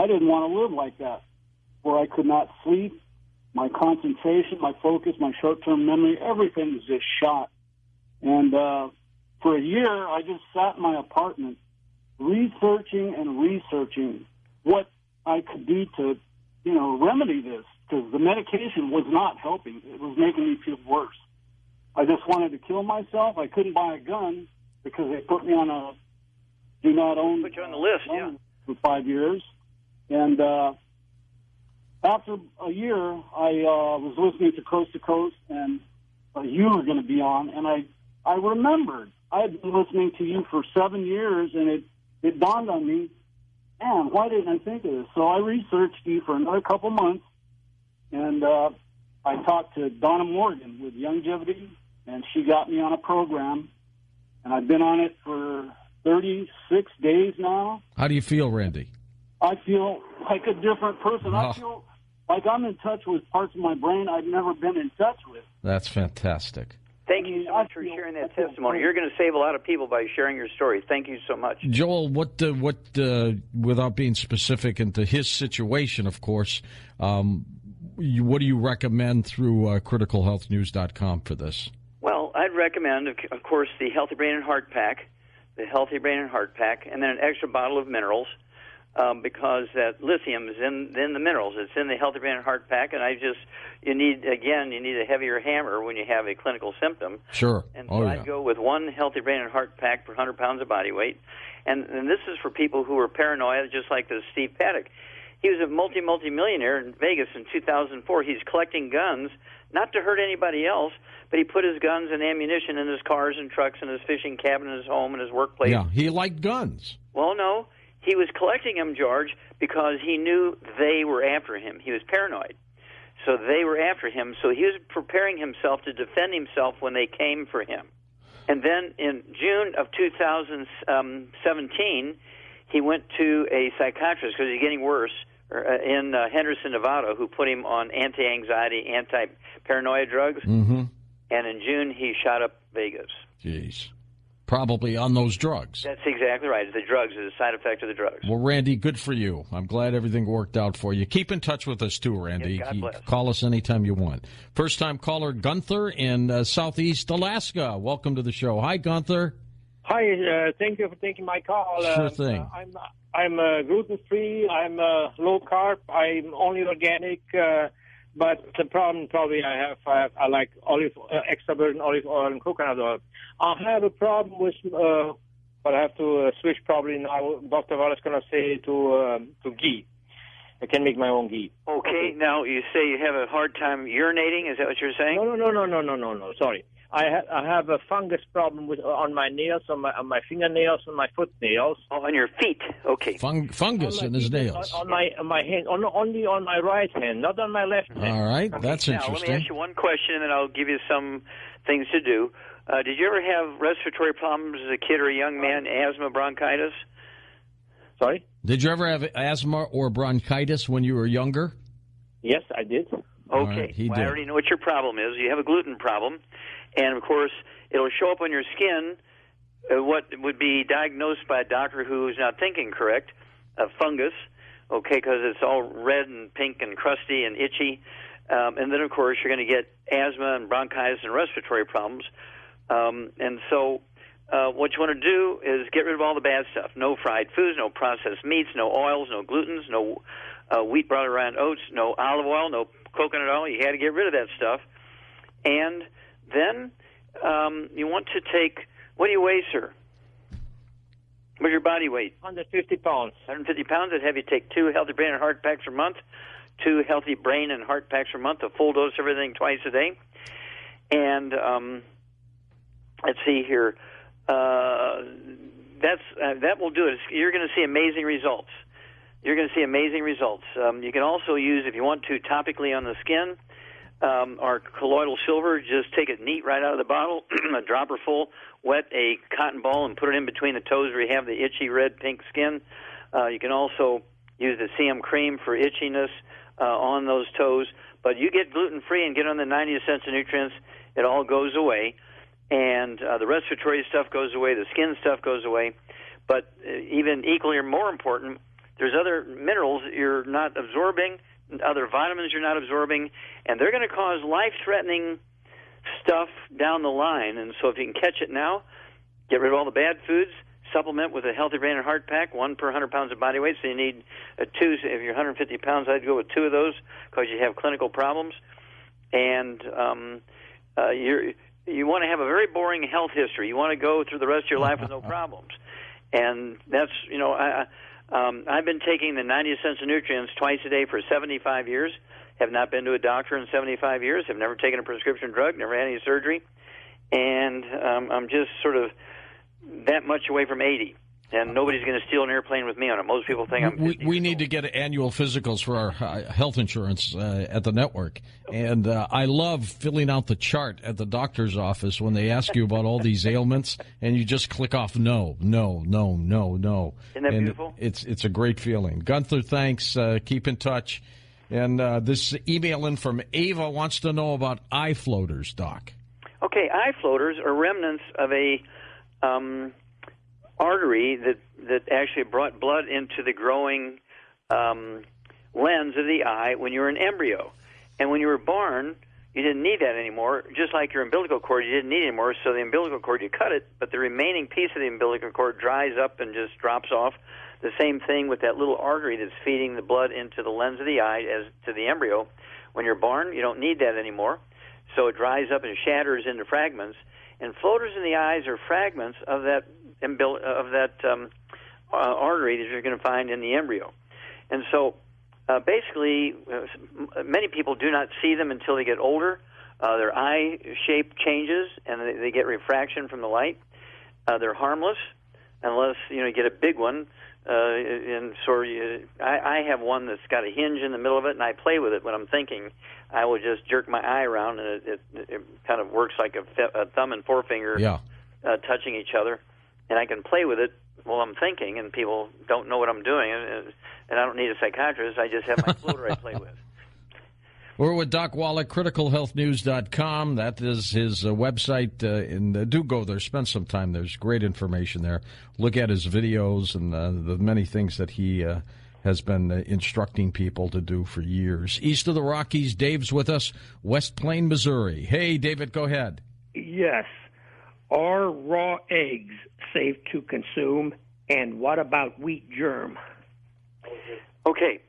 didn't want to live like that, where I could not sleep. My concentration, my focus, my short-term memory, everything was just shot. And for a year, I just sat in my apartment researching what I could do to, remedy this, because the medication was not helping. It was making me feel worse. I just wanted to kill myself. I couldn't buy a gun because they put me on a do not own. Put you on the list, yeah. For 5 years. And after a year, I was listening to Coast to Coast, and you were going to be on, and I remembered. I had been listening to you for 7 years, and it dawned on me, man, why didn't I think of this? So I researched you for another couple months, and I talked to Donna Morgan with Youngevity, and she got me on a program, and I've been on it for 36 days now. How do you feel, Randy? I feel like a different person. Oh. I feel like I'm in touch with parts of my brain I've never been in touch with. That's fantastic. Thank you so much for sharing that testimony. You're going to save a lot of people by sharing your story. Thank you so much. Joel, what without being specific into his situation, of course, what do you recommend through criticalhealthnews.com for this? Well, I'd recommend, of course, the Healthy Brain and Heart Pack, and then an extra bottle of minerals, because that lithium is in the minerals. It's in the Healthy Brain and Heart Pack, and you need a heavier hammer when you have a clinical symptom. Sure. And so I'd go with one Healthy Brain and Heart Pack per 100 pounds of body weight. And this is for people who are paranoid, just like this Steve Paddock. He was a multi-millionaire in Vegas in 2004. He's collecting guns, not to hurt anybody else, but he put his guns and ammunition in his cars and trucks and his fishing cabin and his home and his workplace. Yeah, he liked guns. Well, no. He was collecting them, George, because he knew they were after him. He was paranoid. So they were after him. So he was preparing himself to defend himself when they came for him. And then in June of 2017, he went to a psychiatrist because he's getting worse in Henderson, Nevada, who put him on anti-anxiety, anti-paranoia drugs. Mm-hmm. And in June, he shot up Vegas. Jeez. Probably on those drugs. That's exactly right. The drugs is a side effect of the drugs. Well, Randy, good for you. I'm glad everything worked out for you. Keep in touch with us, too, Randy. Yes, God bless. Call us anytime you want. First-time caller, Gunther in Southeast Alaska. Welcome to the show. Hi, Gunther. Hi, thank you for taking my call. Sure thing. I'm gluten-free. I'm low-carb. I'm only organic. But the problem probably I like extra virgin olive oil and coconut oil. I have a problem with, but I have to switch probably now. Dr. Wallace going to say to ghee. I can make my own ghee. Okay. Now you say you have a hard time urinating. Is that what you're saying? No. Sorry. I have a fungus problem on my nails, on my fingernails, on my foot nails. Oh, on your feet. Okay. Fungus in his nails. On my hand, only on my right hand, not on my left hand. All right, okay. That's interesting. Now, let me ask you one question, and then I'll give you some things to do. Did you ever have respiratory problems as a kid or a young man, asthma, bronchitis? Sorry? Did you ever have asthma or bronchitis when you were younger? Yes, I did. Okay. Right, I already know what your problem is. You have a gluten problem. And, of course, it'll show up on your skin what would be diagnosed by a doctor who's not thinking correct, a fungus, okay, because it's all red and pink and crusty and itchy. And then, of course, you're going to get asthma and bronchitis and respiratory problems. And so what you want to do is get rid of all the bad stuff. No fried foods, no processed meats, no oils, no glutens, no wheat, brought around oats, no olive oil, no coconut oil. You got to get rid of that stuff. And then you want to take, what do you weigh, sir? What's your body weight? 150 pounds. 150 pounds. I'd have you take 2 Healthy Brain and Heart Packs a month, 2 Healthy Brain and Heart Packs a month, a full dose of everything twice a day. And let's see here. That will do it. You're going to see amazing results. You can also use, if you want to, topically on the skin, Our colloidal silver, just take it neat right out of the bottle, a dropper full, wet a cotton ball and put it in between the toes where you have the itchy red pink skin. You can also use the CM cream for itchiness on those toes. But you get gluten-free and get on the 90 essential nutrients, it all goes away. And the respiratory stuff goes away, the skin stuff goes away. But even equally or more important, there's other minerals you're not absorbing, other vitamins you're not absorbing, and they're going to cause life-threatening stuff down the line. And so if you can catch it now, get rid of all the bad foods, supplement with a healthy brain and heart pack, 1 per 100 pounds of body weight. So you need 2. If you're 150 pounds, I'd go with 2 of those because you have clinical problems. And you want to have a very boring health history. You want to go through the rest of your life with no problems. And that's, I've been taking the 90 essential nutrients twice a day for 75 years, have not been to a doctor in 75 years, have never taken a prescription drug, never had any surgery, and I'm just sort of that much away from 80. And nobody's going to steal an airplane with me on it. Most people think I'm 50 We need to get annual physicals for our health insurance at the network. And I love filling out the chart at the doctor's office when they ask you about all these ailments, and you just click off no. Isn't that beautiful? It's a great feeling. Gunther, thanks. Keep in touch. And this email in from Ava wants to know about eye floaters, Doc. Okay, eye floaters are remnants of a artery that actually brought blood into the growing lens of the eye when you were an embryo. And when you were born, you didn't need that anymore. Just like your umbilical cord, you didn't need it anymore. So the umbilical cord, you cut it, but the remaining piece of the umbilical cord dries up and just drops off. The same thing with that little artery that's feeding the blood into the lens of the eye as to the embryo. When you're born, you don't need that anymore. So it dries up and shatters into fragments. And floaters in the eyes are fragments of that artery that you're going to find in the embryo. And so basically, many people do not see them until they get older. Their eye shape changes, and they get refraction from the light. They're harmless unless you get a big one. And so I have one that's got a hinge in the middle of it, and I play with it when I'm thinking. I will just jerk my eye around, and it kind of works like a thumb and forefinger touching each other. And I can play with it while I'm thinking, and people don't know what I'm doing. And I don't need a psychiatrist. I just have my floater I play with. We're with Doc Wallach, criticalhealthnews.com. That is his website, and do go there. Spend some time. There's great information there. Look at his videos and the many things that he has been instructing people to do for years. East of the Rockies, Dave's with us, West Plain, Missouri. Hey, David, go ahead. Yes. Are raw eggs safe to consume, and what about wheat germ? Okay.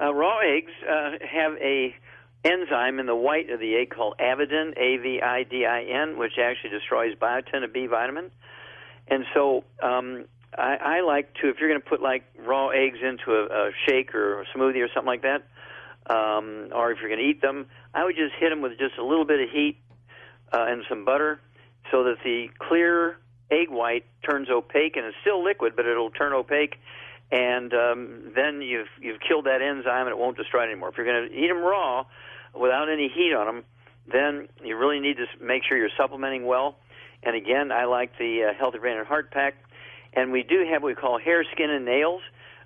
Raw eggs have a enzyme in the white of the egg called avidin, A-V-I-D-I-N, which actually destroys biotin, a B vitamin. And so I like to, if you're going to put like raw eggs into a shake or a smoothie or something like that, or if you're going to eat them, I would just hit them with just a little bit of heat and some butter so that the clear egg white turns opaque, and it's still liquid, but it'll turn opaque, and then you've killed that enzyme and it won't destroy it anymore. If you're going to eat them raw without any heat on them, then you really need to make sure you're supplementing well. And again, I like the Healthy Brain and Heart Pack. And we do have what we call hair, skin, and nails.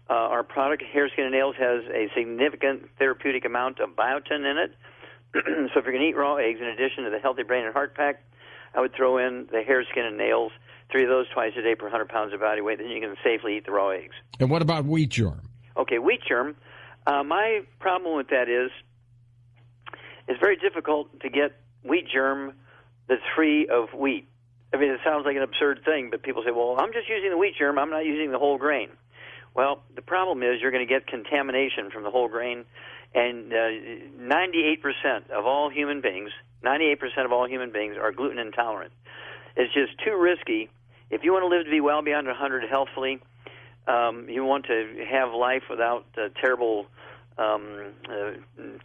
Our product, hair, skin, and nails, has a significant therapeutic amount of biotin in it. So if you're going to eat raw eggs, in addition to the Healthy Brain and Heart Pack, I would throw in the hair, skin, and nails, 3 of those twice a day per 100 pounds of body weight. Then you can safely eat the raw eggs. And what about wheat germ? Okay, wheat germ. My problem with that is it's very difficult to get wheat germ that's free of wheat. I mean, it sounds like an absurd thing, but people say, well, I'm just using the wheat germ. I'm not using the whole grain. Well, the problem is you're going to get contamination from the whole grain, and 98% of all human beings, 98% of all human beings are gluten intolerant. It's just too risky. If you want to live to be well beyond 100 healthfully, you want to have life without terrible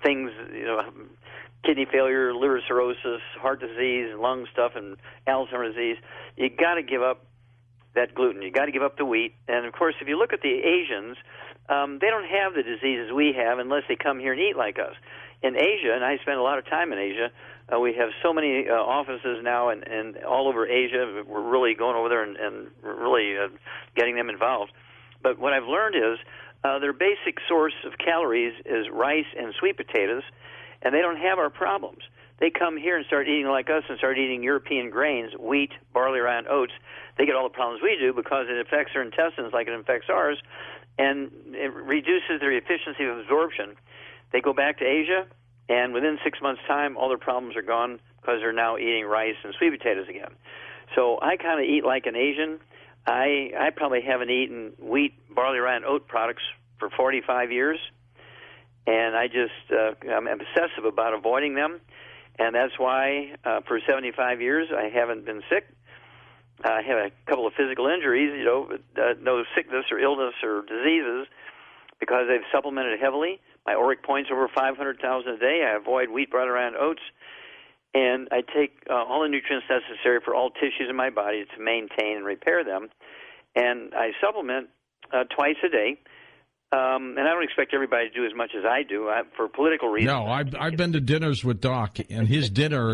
things, kidney failure, liver cirrhosis, heart disease, lung stuff, and Alzheimer's disease, you got to give up that gluten. You got to give up the wheat. And of course, if you look at the Asians, they don't have the diseases we have unless they come here and eat like us. In Asia, and I spend a lot of time in Asia, we have so many offices now and all over Asia. We're really going over there and really getting them involved. But what I've learned is their basic source of calories is rice and sweet potatoes, and they don't have our problems. They come here and start eating like us and start eating European grains, wheat, barley, rye, and oats. They get all the problems we do because it affects their intestines like it affects ours, and it reduces their efficiency of absorption. They go back to Asia, and within 6 months' time, all their problems are gone because they're now eating rice and sweet potatoes again. So I kind of eat like an Asian. I probably haven't eaten wheat, barley, rye, and oat products for 45 years, and I'm obsessive about avoiding them. And that's why for 75 years I haven't been sick. I have a couple of physical injuries, but no sickness or illness or diseases because I've supplemented heavily. My auric point's over 500,000 a day. I avoid wheat, barley, rye, and oats. And I take all the nutrients necessary for all tissues in my body to maintain and repair them. And I supplement twice a day. And I don't expect everybody to do as much as I do for political reasons. No, I've been to dinners with Doc, and his dinner,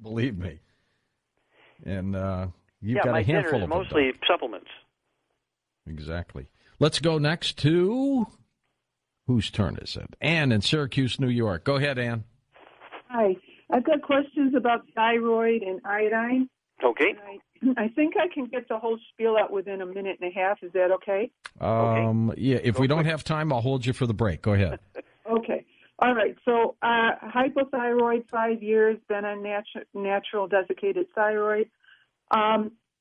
believe me. And you've got a handful of them. Mostly supplements. Exactly. Let's go next to, whose turn is it? Ann in Syracuse, New York. Go ahead, Ann. Hi. I've got questions about thyroid and iodine. Okay. I think I can get the whole spiel out within a minute and a half. Is that okay? Yeah, if we don't have time, I'll hold you for the break. Go ahead. Okay. All right. So hypothyroid, 5 years, been on natural desiccated thyroid.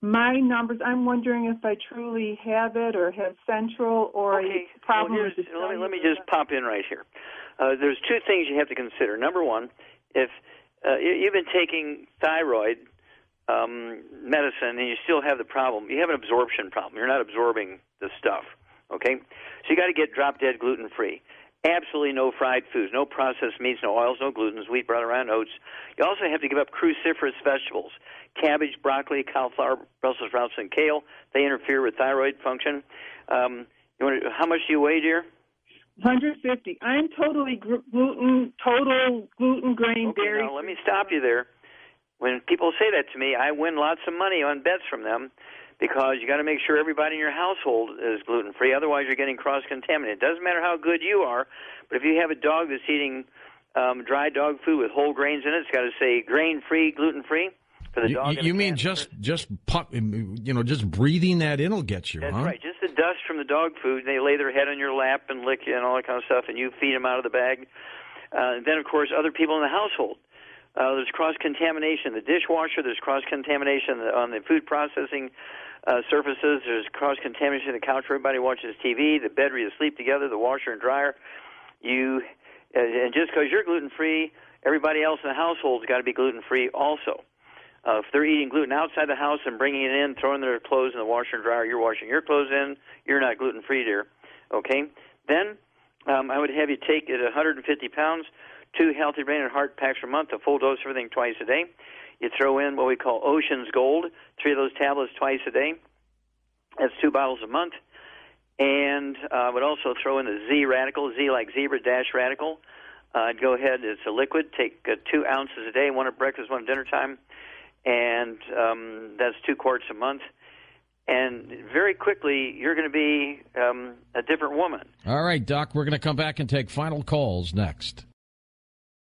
My numbers, I'm wondering if I truly have it or have central or a problem with the cellular. Let me just pop in right here. There's two things you have to consider. Number one, if you've been taking thyroid medicine and you still have the problem, you have an absorption problem. You're not absorbing the stuff, okay? So you got to get drop-dead gluten-free. Absolutely no fried foods, no processed meats, no oils, no glutens, wheat, barley, rye, and oats. You also have to give up cruciferous vegetables, cabbage, broccoli, cauliflower, Brussels sprouts, and kale. They interfere with thyroid function. How much do you weigh, dear? 150. I'm totally total gluten, grain, dairy. Now let me stop you there. When people say that to me, I win lots of money on bets from them because you got to make sure everybody in your household is gluten-free. Otherwise, you're getting cross-contaminated. It doesn't matter how good you are, but if you have a dog that's eating dry dog food with whole grains in it, it's got to say grain-free, gluten-free for the dog. You mean just breathing that in will get you, That's huh? right. Just the dust from the dog food. They lay their head on your lap and lick you and all that kind of stuff, and you feed them out of the bag. Then, of course, other people in the household. There's cross-contamination in the dishwasher. There's cross-contamination on the food processing surfaces. There's cross-contamination on the couch where everybody watches TV, the bed where you sleep together, the washer and dryer. And just because you're gluten-free, everybody else in the household's got to be gluten-free also. If they're eating gluten outside the house and bringing it in, throwing their clothes in the washer and dryer, you're washing your clothes in, you're not gluten-free, dear. Okay? Then I would have you take at 150 pounds, 2 healthy brain and heart packs per month, a full dose of everything twice a day. You throw in what we call Ocean's Gold, 3 of those tablets twice a day. That's 2 bottles a month. And I would also throw in the Z radical, Z like zebra dash radical. I'd go ahead, it's a liquid, take 2 ounces a day, 1 at breakfast, 1 at dinner time. And that's 2 quarts a month. And very quickly, you're going to be a different woman. All right, Doc, we're going to come back and take final calls next.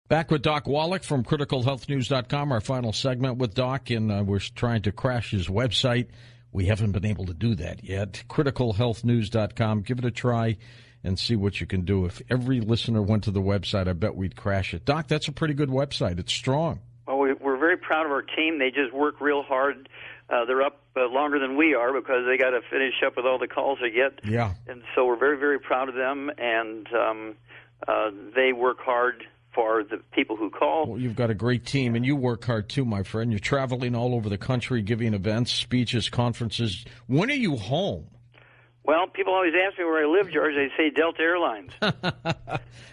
Back with Doc Wallach from criticalhealthnews.com, our final segment with Doc, and we're trying to crash his website. We haven't been able to do that yet. criticalhealthnews.com. Give it a try and see what you can do. If every listener went to the website, I bet we'd crash it. Doc, that's a pretty good website. It's strong. Well, we're very proud of our team. They just work real hard. They're up longer than we are because they got to finish up with all the calls they get. Yeah. And so we're very, very proud of them, and they work hard for the people who call. Well, you've got a great team, and you work hard too, my friend. You're traveling all over the country, giving events, speeches, conferences. When are you home? Well, people always ask me where I live, George. They say Delta Airlines.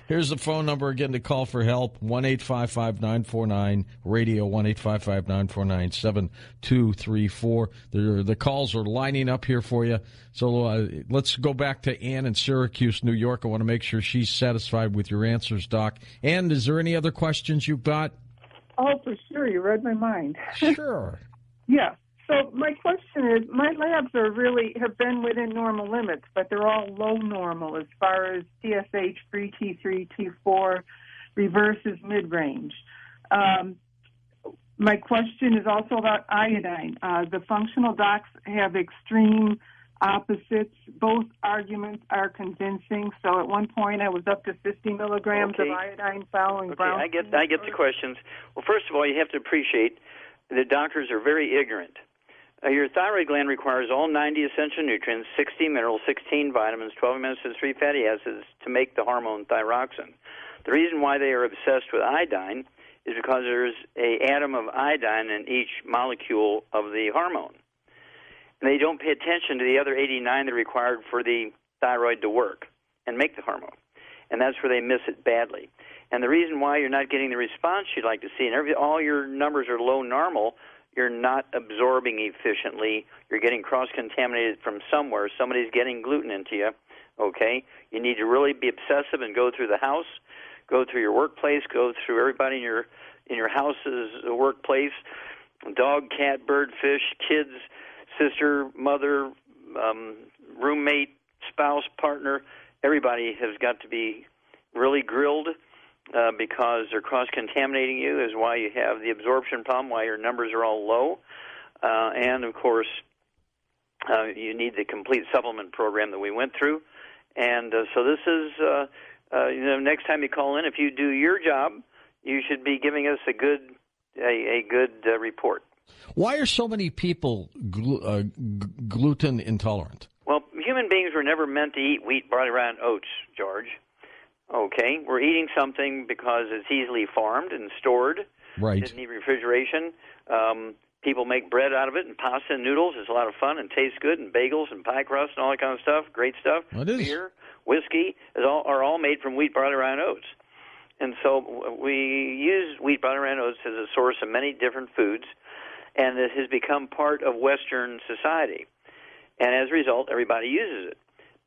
Here's the phone number again to call for help, 1-855-949-RADIO, 1-855-949-7234. The calls are lining up here for you. So let's go back to Ann in Syracuse, New York. I want to make sure she's satisfied with your answers, Doc. Ann, is there any other questions you've got? Oh, for sure. You read my mind. Sure. Yeah. So my question is, my labs have been within normal limits, but they're all low normal as far as TSH, free T3, T4, reverse is mid-range. My question is also about iodine. The functional docs have extreme opposites. Both arguments are convincing. So at one point I was up to 50 milligrams of iodine following brown. I get the questions. Well, first of all, you have to appreciate the doctors are very ignorant. Your thyroid gland requires all 90 essential nutrients, 60 minerals, 16 vitamins, 12 amino acids, 3 fatty acids to make the hormone thyroxine. The reason why they are obsessed with iodine is because there's an atom of iodine in each molecule of the hormone. And they don't pay attention to the other 89 that are required for the thyroid to work and make the hormone. And that's where they miss it badly. And the reason why you're not getting the response you'd like to see, and all your numbers are low normal, you're not absorbing efficiently. You're getting cross-contaminated from somewhere. Somebody's getting gluten into you, okay? You need to really be obsessive and go through the house, go through your workplace, go through everybody in your house's workplace, dog, cat, bird, fish, kids, sister, mother, roommate, spouse, partner. Everybody has got to be really grilled because they're cross-contaminating you is why you have the absorption problem, why your numbers are all low. And, of course, you need the complete supplement program that we went through. And so this is, next time you call in, if you do your job, you should be giving us a good report. Why are so many people gluten intolerant? Well, human beings were never meant to eat wheat, barley, rye, and oats, George. Okay, we're eating something because it's easily farmed and stored. Right. Didn't need refrigeration. People make bread out of it and pasta and noodles. It's a lot of fun and tastes good, and bagels and pie crust and all that kind of stuff. Great stuff. It is. Beer, whiskey are all made from wheat, barley, rye, and oats. And so we use wheat, barley, rye, and oats as a source of many different foods, and it has become part of Western society. And as a result, everybody uses it.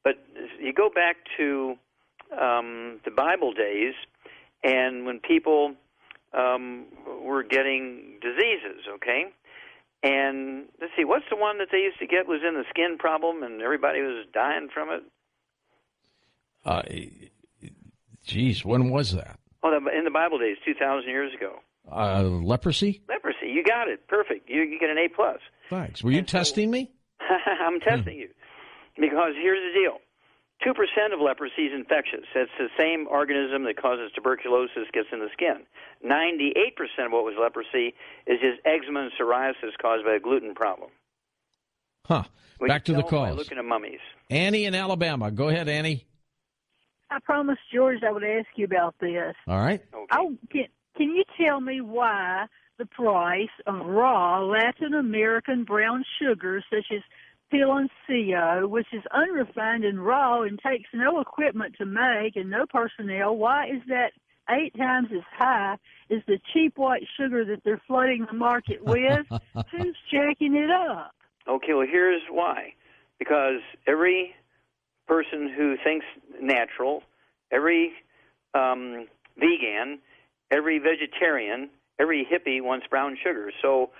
But you go back to the Bible days, and when people were getting diseases, okay? And let's see, what's the one that they used to get was in the skin problem, and everybody was dying from it? Geez, when was that? Oh, in the Bible days, 2,000 years ago. Leprosy? Leprosy, you got it, perfect. You get an A+. Thanks. Were you testing me? I'm testing you. Because here's the deal. 2% of leprosy is infectious. That's the same organism that causes tuberculosis gets in the skin. 98% of what was leprosy is just eczema and psoriasis caused by a gluten problem. Huh. Back to the calls. By looking at mummies. Annie in Alabama. Go ahead, Annie. I promised George I would ask you about this. All right. Okay. Can you tell me why the price of raw Latin American brown sugar, such as Piloncillo, which is unrefined and raw and takes no equipment to make and no personnel, why is that 8 times as high as the cheap white sugar that they're flooding the market with? Who's jacking it up? Okay, well, here's why. Because every person who thinks natural, every vegan, every vegetarian, every hippie wants brown sugar. So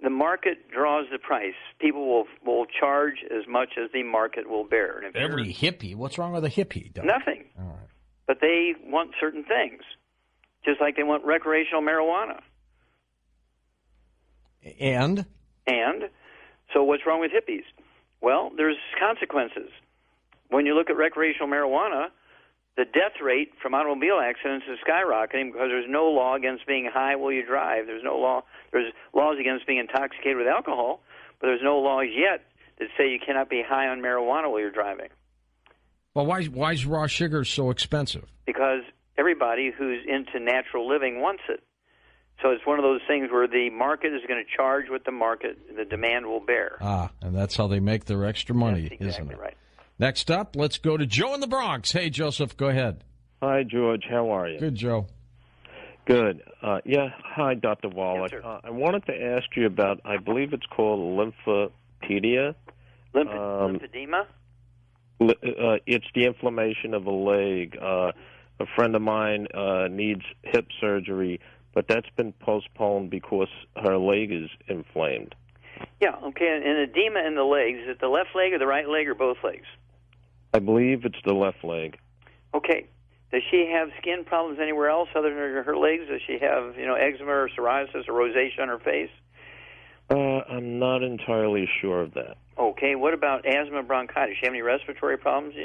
the market draws the price. People will charge as much as the market will bear. And every hippie? What's wrong with a hippie, Doc? Nothing. All right. But they want certain things, just like they want recreational marijuana. And so what's wrong with hippies? Well, there's consequences. When you look at recreational marijuana, the death rate from automobile accidents is skyrocketing because there's no law against being high while you drive. There's laws against being intoxicated with alcohol, but there's no laws yet that say you cannot be high on marijuana while you're driving. Well, why is raw sugar so expensive? Because everybody who's into natural living wants it. So it's one of those things where the market is going to charge what the demand will bear. And that's how they make their extra money, that's exactly isn't it? Right. Next up, let's go to Joe in the Bronx. Hey, Joseph, go ahead. Hi, George. How are you? Good, Joe. Good. Hi, Dr. Wallach. Yes, I wanted to ask you about, I believe it's called lymphopenia. Lymphedema? It's the inflammation of a leg. A friend of mine needs hip surgery, but that's been postponed because her leg is inflamed. Yeah, okay. And edema in the legs, is it the left leg or the right leg or both legs? I believe it's the left leg. Okay. Does she have skin problems anywhere else other than her legs? Does she have, eczema or psoriasis or rosacea on her face? I'm not entirely sure of that. Okay. What about asthma, bronchitis? Does she have any respiratory problems,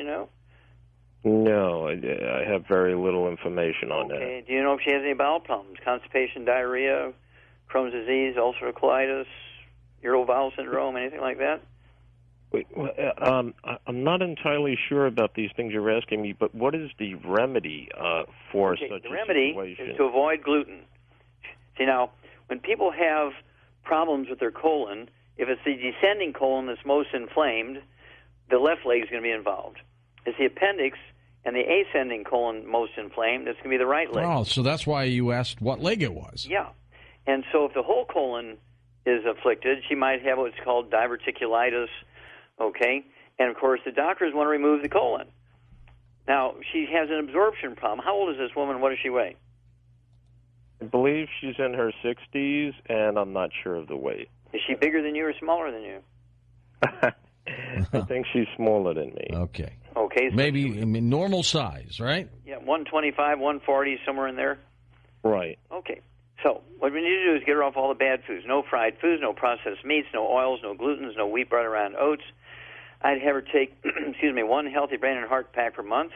No, I have very little information on that. Okay. Do you know if she has any bowel problems? Constipation, diarrhea, Crohn's disease, ulcerative colitis, irritable bowel syndrome, anything like that? I'm not entirely sure about these things you're asking me, but what is the remedy for such a situation? The remedy is to avoid gluten. See, now, when people have problems with their colon, if it's the descending colon that's most inflamed, the left leg is going to be involved. It's the appendix and the ascending colon most inflamed, it's going to be the right leg. Oh, so that's why you asked what leg it was. Yeah. And so if the whole colon is afflicted, she might have what's called diverticulitis. Okay, and of course the doctors want to remove the colon. Now she has an absorption problem. How old is this woman? What does she weigh? I believe she's in her 60s, and I'm not sure of the weight. Is she bigger than you or smaller than you? I think she's smaller than me. Okay. Okay. So maybe normal size, right? Yeah, 125, 140, somewhere in there. Right. Okay. So what we need to do is get her off all the bad foods. No fried foods, no processed meats, no oils, no glutens, no wheat, bread, and oats. I'd have her take, one healthy brain and heart pack per month,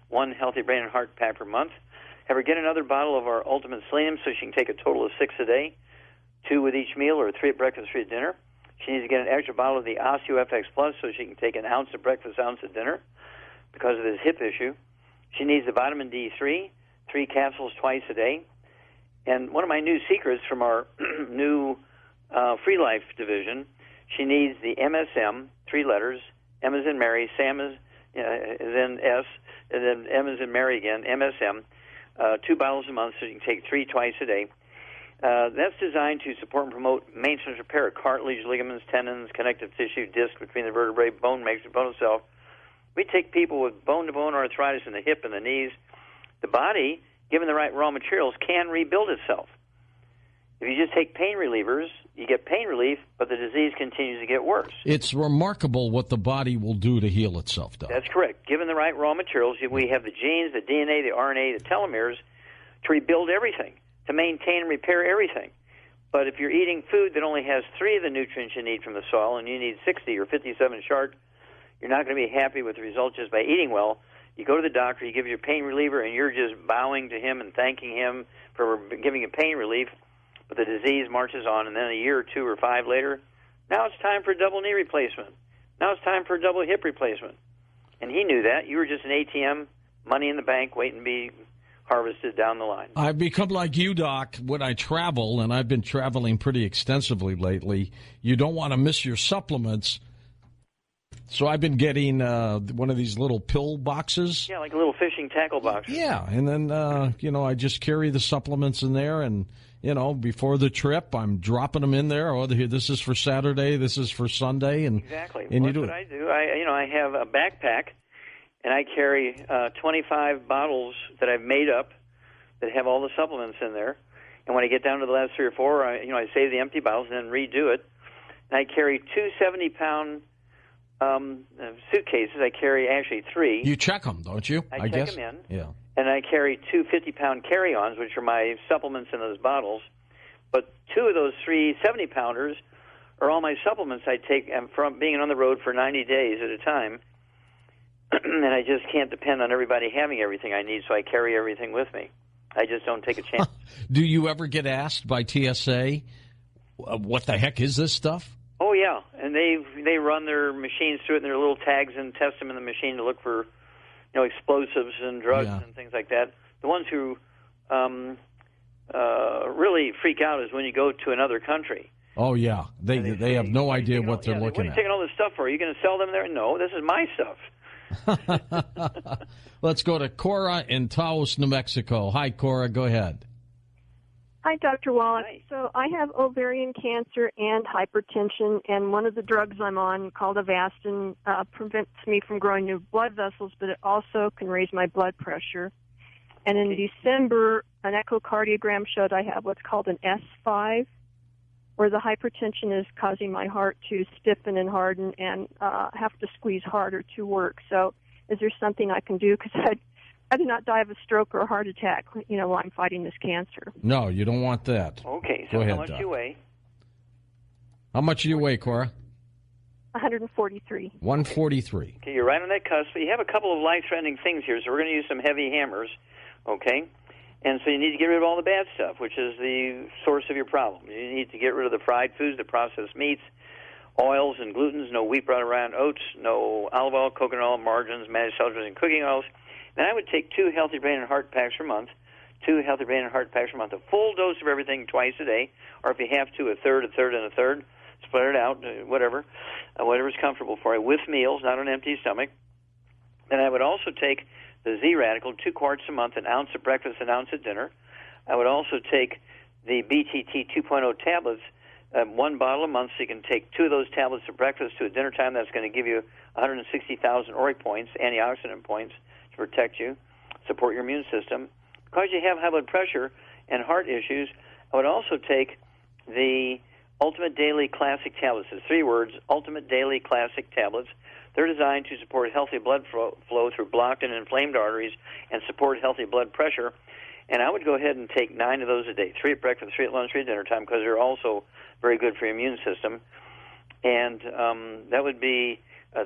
one healthy brain and heart pack per month. Have her get another bottle of our Ultimate Selenium so she can take a total of 6 a day, 2 with each meal or 3 at breakfast, 3 at dinner. She needs to get an extra bottle of the OsteoFX Plus so she can take an ounce at breakfast, ounce at dinner because of this hip issue. She needs the vitamin D3, 3 capsules twice a day. And one of my new secrets from our new Free Life division, she needs the MSM, 3 letters, M as in Mary, Sam as in S, and then M as in Mary again, MSM, 2 bottles a month so you can take 3 twice a day. That's designed to support and promote maintenance repair of cartilage, ligaments, tendons, connective tissue, disc between the vertebrae, bone makes bone itself. We take people with bone-to-bone arthritis in the hip and the knees. The body, given the right raw materials, can rebuild itself. If you just take pain relievers, you get pain relief, but the disease continues to get worse. It's remarkable what the body will do to heal itself, Doc. That's correct. Given the right raw materials, we have the genes, the DNA, the RNA, the telomeres to rebuild everything, to maintain and repair everything. But if you're eating food that only has 3 of the nutrients you need from the soil and you need 60 or 57 short, you're not going to be happy with the result just by eating well. You go to the doctor, he gives you a pain reliever, and you're just bowing to him and thanking him for giving you pain relief. But the disease marches on, and then a year or 2 or 5 later, now it's time for a double knee replacement. Now it's time for a double hip replacement. And he knew that. You were just an ATM, money in the bank, waiting to be harvested down the line. I've become like you, Doc, when I travel, and I've been traveling pretty extensively lately. You don't want to miss your supplements. So I've been getting one of these little pill boxes. Yeah, like a little fishing tackle box. Yeah, and then, I just carry the supplements in there, and, before the trip, I'm dropping them in there. Oh, this is for Saturday, this is for Sunday. And exactly. And that's what I do. I have a backpack, and I carry 25 bottles that I've made up that have all the supplements in there. And when I get down to the last 3 or 4, I save the empty bottles and then redo it. And I carry 2 70-pound suitcases. I carry actually 3. You check them, don't you? I guess? check them in. Yeah. And I carry 2 50-pound carry-ons, which are my supplements in those bottles. But 2 of those 3 70-pounders are all my supplements I take from being on the road for 90 days at a time. And I just can't depend on everybody having everything I need, so I carry everything with me. I just don't take a chance. Do you ever get asked by TSA, what the heck is this stuff? Oh, yeah, and they run their machines through it and their little tags and test them in the machine to look for, explosives and drugs and things like that. The ones who really freak out is when you go to another country. Oh, yeah. They have no idea what they're looking at. What are you taking all this stuff for? Are you going to sell them there? No, this is my stuff. Let's go to Cora in Taos, New Mexico. Hi, Cora. Go ahead. Hi, Dr. Wallach. Hi. So I have ovarian cancer and hypertension, and one of the drugs I'm on, called Avastin, prevents me from growing new blood vessels, but it also can raise my blood pressure. And in December, an echocardiogram showed I have what's called an S5, where the hypertension is causing my heart to stiffen and harden and have to squeeze harder to work. So is there something I can do? Because I did not die of a stroke or a heart attack, while I'm fighting this cancer. No, you don't want that. Okay, so how ahead, much Doc. do you weigh? How much do you weigh, Cora? 143. 143. Okay, you're right on that cusp. You have a couple of life-threatening things here, so we're going to use some heavy hammers, okay? And so you need to get rid of all the bad stuff, which is the source of your problem. You need to get rid of the fried foods, the processed meats, oils and glutens, no wheat brought around oats, no olive oil, coconut oil, margarines, managed cellulose, and cooking oils. Then I would take 2 healthy brain and heart packs per month, 2 healthy brain and heart packs per month, a full dose of everything twice a day, or if you have to, a third, and a third. Split it out, whatever's comfortable for you, with meals, not on an empty stomach. Then I would also take the Z-Radical, 2 quarts a month, an ounce at breakfast, an ounce at dinner. I would also take the BTT 2.0 tablets, 1 bottle a month, so you can take 2 of those tablets at breakfast to at dinner time. That's going to give you 160,000 ORI points, antioxidant points, to protect you, support your immune system. Because you have high blood pressure and heart issues, I would also take the Ultimate Daily Classic Tablets. It's 3 words, Ultimate Daily Classic Tablets. They're designed to support healthy blood flow through blocked and inflamed arteries and support healthy blood pressure. And I would go ahead and take 9 of those a day, 3 at breakfast, 3 at lunch, 3 at dinner time, because they're also very good for your immune system. And that would be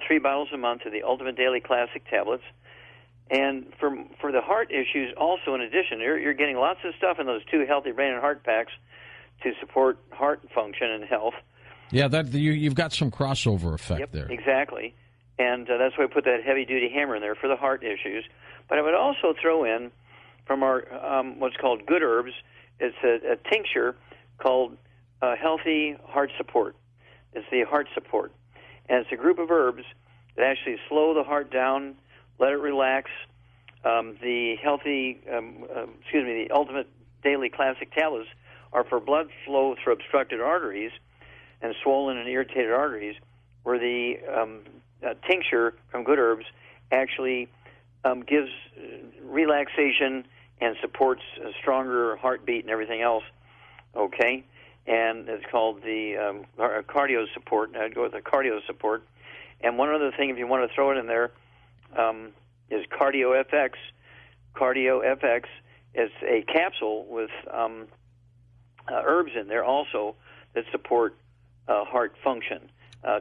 3 bottles a month of the Ultimate Daily Classic Tablets. And for the heart issues, also in addition, you're getting lots of stuff in those 2 healthy brain and heart packs to support heart function and health. Yeah, you've got some crossover effect there. Exactly. And that's why I put that heavy-duty hammer in there for the heart issues. But I would also throw in from our what's called Good Herbs. It's a tincture called Healthy Heart Support. It's the heart support. And it's a group of herbs that actually slow the heart down, let it relax. The Ultimate Daily Classic Tablets are for blood flow through obstructed arteries and swollen and irritated arteries, where the tincture from Good Herbs actually gives relaxation and supports a stronger heartbeat and everything else, okay? And it's called the cardio support. I'd go with the cardio support. And one other thing, if you want to throw it in there, is Cardio FX. Cardio FX is a capsule with herbs in there also that support heart function.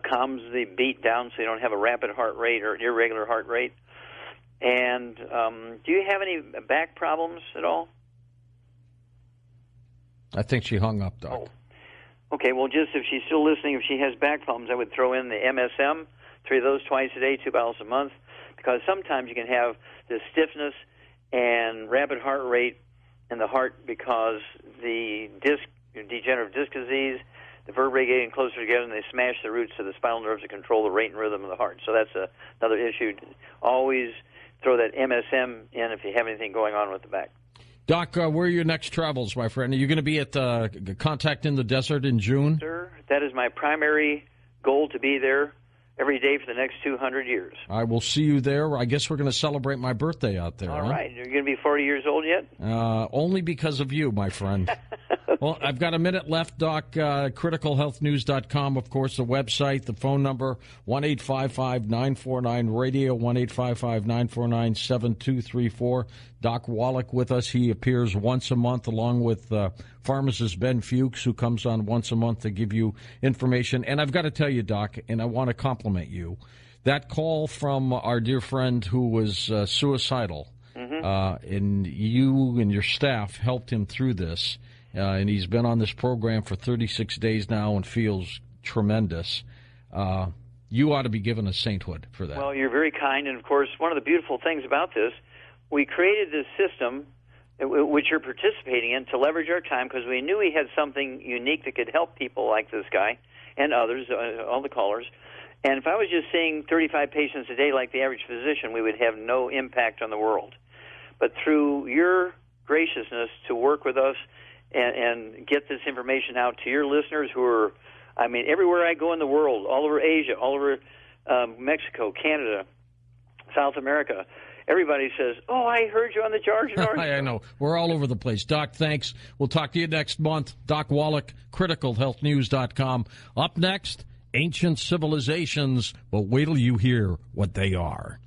Calms the beat down so you don't have a rapid heart rate or an irregular heart rate. And do you have any back problems at all? I think she hung up, Doc. Oh. Okay, well, just if she's still listening, if she has back problems, I would throw in the MSM, 3 of those twice a day, 2 bottles a month, because sometimes you can have the stiffness and rapid heart rate in the heart because the degenerative disc disease, the vertebrae getting closer together, and they smash the roots of the spinal nerves to control the rate and rhythm of the heart. So that's another issue. Always throw that MSM in if you have anything going on with the back. Doc, where are your next travels, my friend? Are you going to be at Contact in the Desert in June? Sir, that is my primary goal, to be there every day for the next 200 years. I will see you there. I guess we're going to celebrate my birthday out there. All right. You're going to be 40 years old yet? Only because of you, my friend. Well, I've got a minute left, Doc. CriticalHealthNews.com, of course, the website, the phone number, 1-855-949-RADIO, 1-855-949-7234. Doc Wallach with us. He appears once a month along with pharmacist Ben Fuchs, who comes on once a month to give you information. And I've got to tell you, Doc, and I want to compliment you, that call from our dear friend who was suicidal, and you and your staff helped him through this. And he's been on this program for 36 days now and feels tremendous. You ought to be given a sainthood for that. Well, you're very kind. And, of course, one of the beautiful things about this, we created this system, which you're participating in, to leverage our time because we knew we had something unique that could help people like this guy and others, all the callers. And if I was just seeing 35 patients a day like the average physician, we would have no impact on the world. But through your graciousness to work with us and get this information out to your listeners who are, I mean, everywhere I go in the world, all over Asia, all over Mexico, Canada, South America, everybody says, "Oh, I heard you on the George and Orange." I know. We're all over the place. Doc, thanks. We'll talk to you next month. Doc Wallach, criticalhealthnews.com. Up next, ancient civilizations, but wait till you hear what they are.